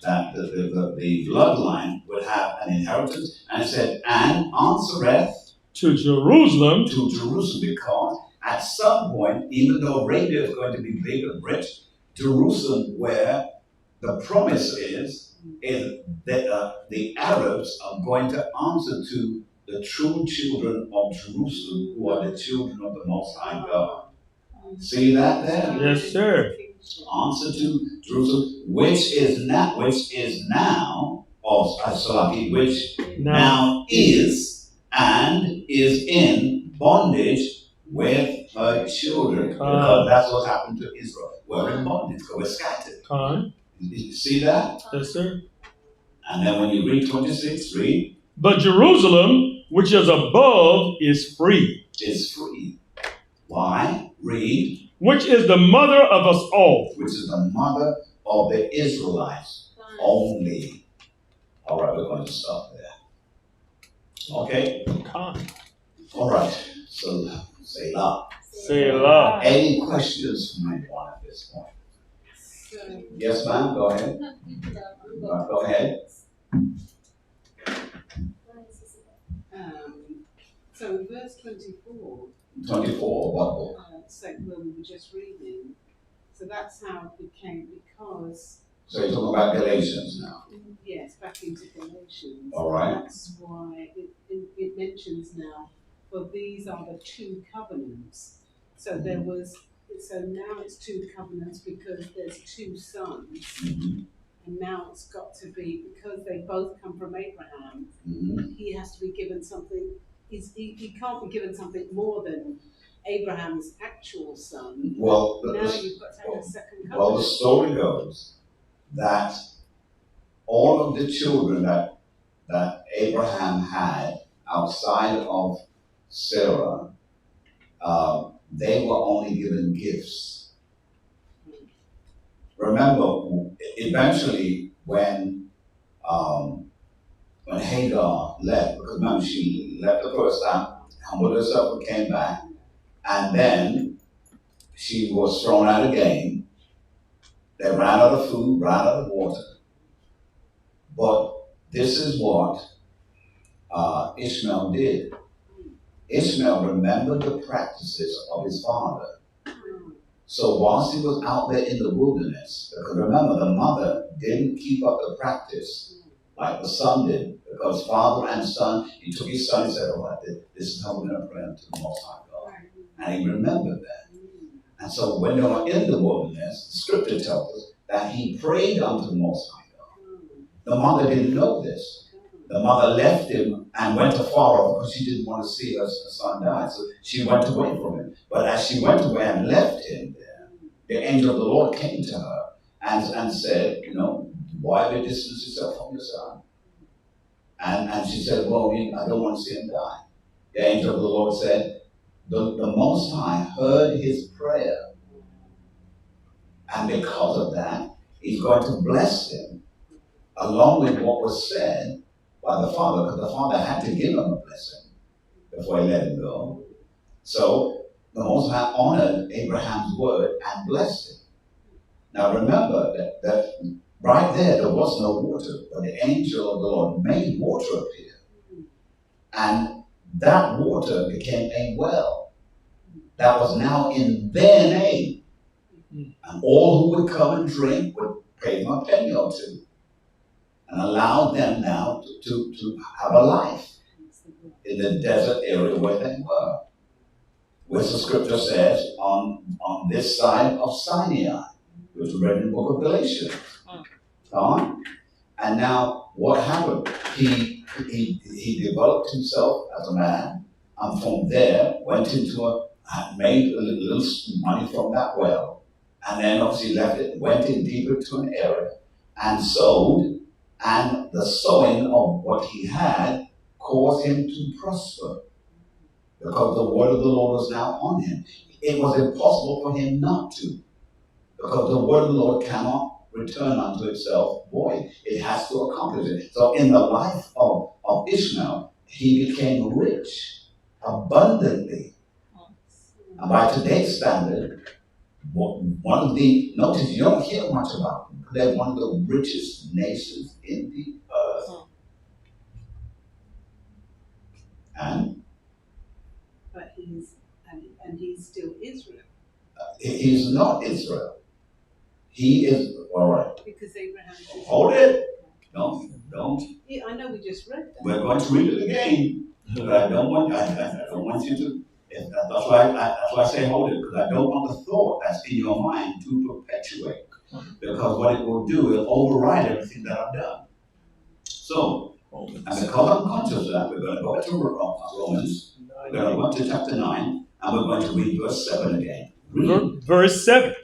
that the bloodline would have an inheritance. And it said, and answereth to Jerusalem. To Jerusalem, because at some point, even though Arabia is going to be big and rich, Jerusalem, where the promise is that the Arabs are going to answer to the true children of Jerusalem, who are the children of the Most High God. See that there? Yes, sir. Answer to Jerusalem, which is now, which now is and is in bondage with her children. Because that's what happened to Israel. We're in bondage, because we're scattered. You see that? Yes, sir. And then when you read 26, read. But Jerusalem, which is above, is free. Is free. Why? Read. Which is the mother of us all. Which is the mother of the Israelites only. All right, we're going to stop there. Okay? All right. So, Selah. Selah. Any questions from anyone at this point? Yes, ma'am. Go ahead. Go ahead. So verse 24. 24, what book? So where we were just reading. So that's how it became, because. So you're talking about Galatians now? Yes, back into Galatians. All right. That's why it mentions now, for these are the two covenants. So there was, so now it's two covenants because there's two sons. Mm-hmm. And now it's got to be, because they both come from Abraham, he has to be given something. He can't be given something more than Abraham's actual son. Well, now you've got to have a second covenant. Well, the story goes that all of the children that Abraham had outside of Sarah, they were only given gifts. Remember, eventually when Hagar left, because remember she left the first time, humbled herself and came back, and then she was thrown out again. They ran out of food, ran out of water. But this is what Ishmael did. Ishmael remembered the practices of his father. So whilst he was out there in the wilderness, because remember, the mother didn't keep up the practice like the son did, because father and son, he took his son and said, oh, this is how we're going to pray to the Most High God. And he remembered that. And so when they were in the wilderness, the scripture tells us that he prayed unto the Most High God. The mother didn't know this. The mother left him and went afar off because she didn't want to see her son die. So she went away from him. But as she went away and left him there, the angel of the Lord came to her and said, why have you distanced yourself from your son? And she said, well, I don't want to see him die. The angel of the Lord said, the Most High heard his prayer. And because of that, he's going to bless him along with what was said by the father, because the father had to give him a blessing before he let him go. So the Most High honored Abraham's word and blessed him. Now remember that right there was no water, but the angel of the Lord made water appear. And that water became a well that was now in their name. And all who would come and drink would pay them a penny or two. And allow them now to have a life in the desert area where they were. Which the scripture says on this side of Sinai, which we read in the book of Galatians. And now what happened? He developed himself as a man, and from there went into made a little money from that well, and then obviously left it, went in deeper to an area, and sowed. And the sowing of what he had caused him to prosper, because the word of the Lord was now on him. It was impossible for him not to, because the word of the Lord cannot return unto itself void. It has to accomplish it. So in the life of Ishmael, he became rich, abundantly. And by today's standard, notice you don't hear much about them. They're one of the richest nations in the earth. But he's still Israel. He's not Israel. He is, all right. Because Abraham. Hold it. Don't. Yeah, I know we just read that. We're going to read it again. But I don't want you to. That's why I say hold it, because I don't want the thought that's in your mind to perpetuate. Because what it will do is override everything that I've done. So, and because I'm conscious of that, we're going to go to Romans, we're going to go to chapter 9, and we're going to read verse 7 again. Verse 7.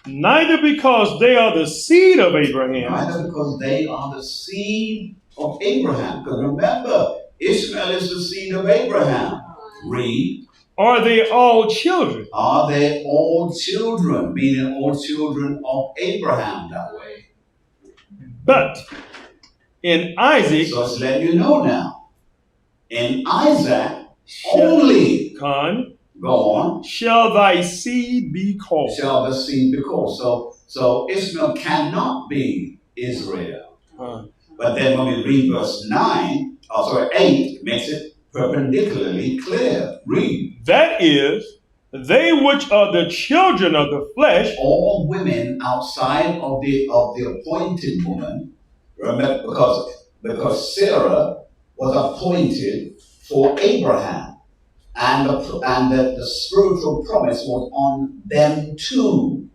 Neither because they are the seed of Abraham. Neither because they are the seed of Abraham. Because remember, Ishmael is the seed of Abraham. Read. Are they all children? Are they all children? Meaning all children of Abraham that way. But in Isaac. So it's letting you know now. In Isaac only. Go on. Shall thy seed be called. Shall the seed be called. So Ishmael cannot be Israel. But then when we read verse 8, it makes it perpendicularly clear. Read. That is, they which are the children of the flesh. All women outside of the appointed woman. Remember, because Sarah was appointed for Abraham, and the spiritual promise was on them too.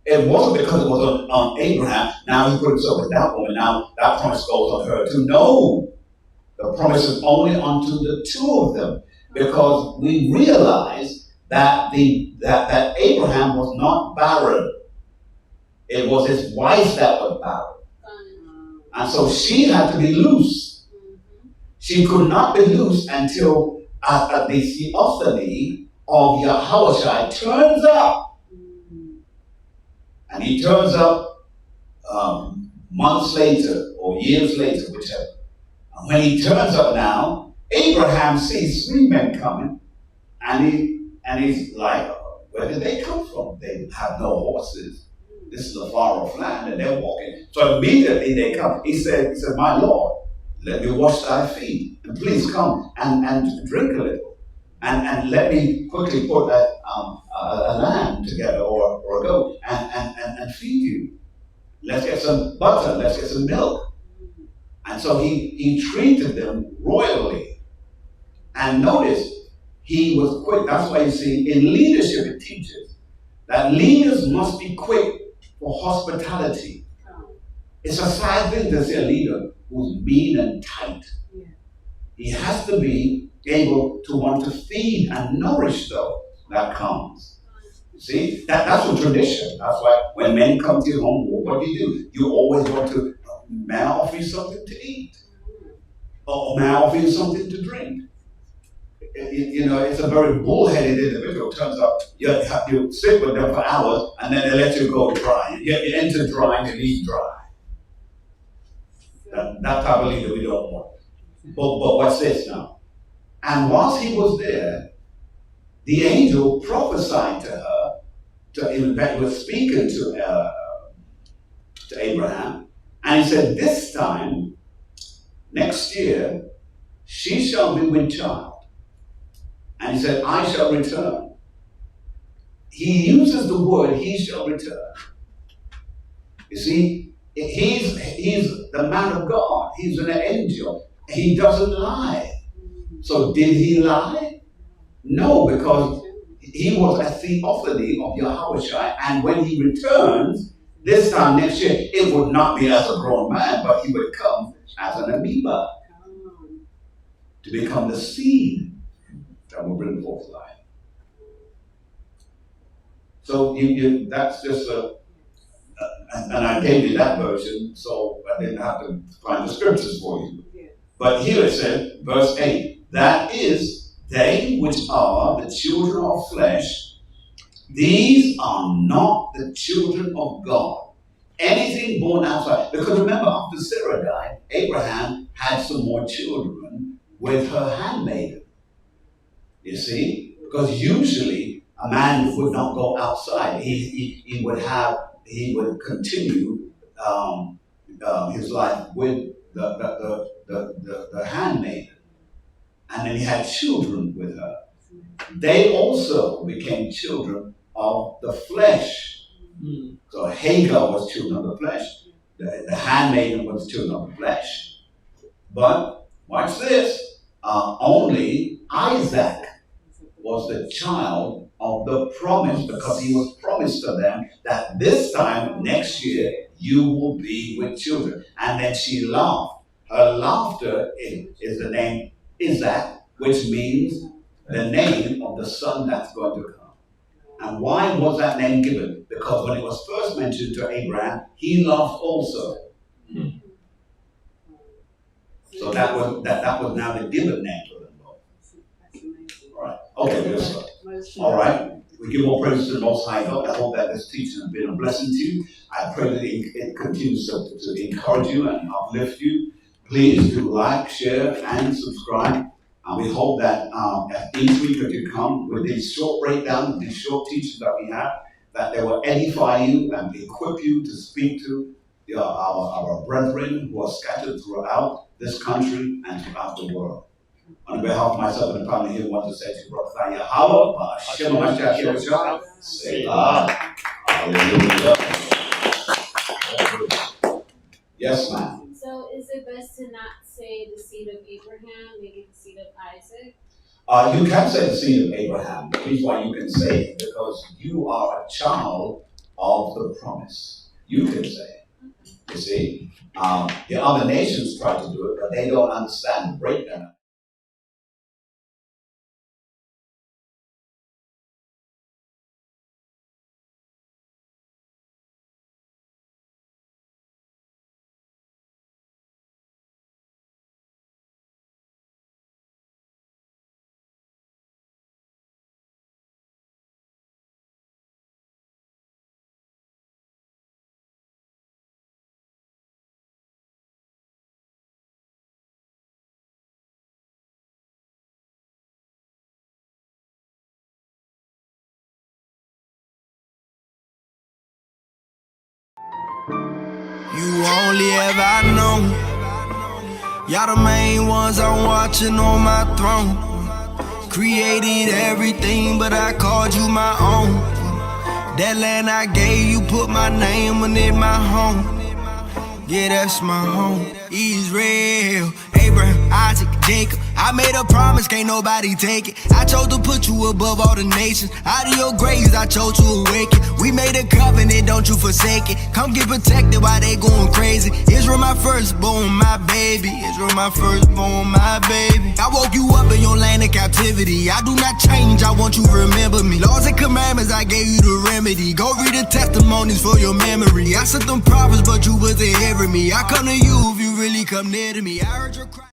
It wasn't because it was on Abraham. Now he put himself with that woman. Now that promise goes on her too. No. The promise is only unto the two of them, because we realize that that Abraham was not barren. It was his wife that was barren. And so she had to be loose. She could not be loose until the theophany of Yahushua turns up. And he turns up months later or years later, whichever. When he turns up now, Abraham sees 3 men coming, and he's like, where did they come from? They have no horses. This is a far off land, and they're walking. So immediately they come. He said, my Lord, let me wash thy feet, and please come and drink a little, and let me quickly put a lamb together or a goat and feed you. Let's get some butter, let's get some milk. And so he treated them royally. And notice, he was quick. That's why you see, in leadership it teaches that leaders must be quick for hospitality. It's a sad thing to see a leader who's mean and tight. He has to be able to want to feed and nourish those that comes. You see, that's a tradition. That's why when men come to your home, what do? You always want to, may I offer you something to eat? Or may I offer you something to drink? You know, it's a very bullheaded individual. Turns out you sit with them for hours and then they let you go dry. You enter dry and you leave dry. That type of leader we don't want. But what's this now? And whilst he was there, the angel prophesied to her, in fact, he was speaking to Abraham, and he said, this time, next year, she shall be with child. And he said, I shall return. He uses the word, he shall return. You see, he's the man of God. He's an angel. He doesn't lie. So did he lie? No, because he was a theophany of Yahushua, and when he returns, this time next year, it would not be as a grown man, but he would come as an amoeba to become the seed that will bring forth life. So that's just and I gave you that version, so I didn't have to find the scriptures for you. But here it said, verse 8, that is, they which are the children of flesh, these are not the children of God. Anything born outside. Because remember, after Sarah died, Abraham had some more children with her handmaiden. You see? Because usually a man would not go outside. He would continue his life with the handmaiden. And then he had children with her. They also became children of the flesh. So Hagar was children of the flesh. The handmaiden was children of the flesh. But watch this. Only Isaac was the child of the promise, because he was promised to them that this time next year you will be with children. And then she laughed. Her laughter is the name Isaac, which means the name of the son that's going to come. And why was that name given? Because when it was first mentioned to Abraham, he laughed also. So that was now the given name to them both. All right. Okay, good stuff. All right. We give all praise to the Most High God. I hope that this teaching has been a blessing to you. I pray that it continues to encourage you and uplift you. Please do like, share, and subscribe. And we hope that each week that you come with these short breakdowns, these short teachings that we have, that they will edify you and equip you to speak to our brethren who are scattered throughout this country and throughout the world. On behalf of myself and the family here, I want to say to you, Brother Yahweh, Hashem HaMashiach Yehoshua, Selah. Hallelujah. Yes, ma'am. So is it best to not say the seed of Abraham, make it the seed of Isaac? You can say the seed of Abraham. The reason why you can say it, because you are a child of the promise. You can say it. You see? The other nations try to do it, but they don't understand the breakdown. You only ever know. Y'all the main ones I'm watching on my throne. Created everything, but I called you my own. That land I gave you, put my name on it, my home. Yeah, that's my home. Israel, Abraham, Isaac, Jacob. I made a promise, can't nobody take it. I chose to put you above all the nations. Out of your graves, I chose to awaken. We made a covenant, don't you forsake it. Come get protected while they going crazy. Israel, my firstborn, my baby. Israel, my firstborn, my baby. I woke you up in your land of captivity. I do not change, I want you to remember me. Laws and commandments, I gave you the remedy. Go read the testimonies for your memory. I sent them prophets, but you wasn't hearing me. I come to you if you really come near to me. I heard your cry.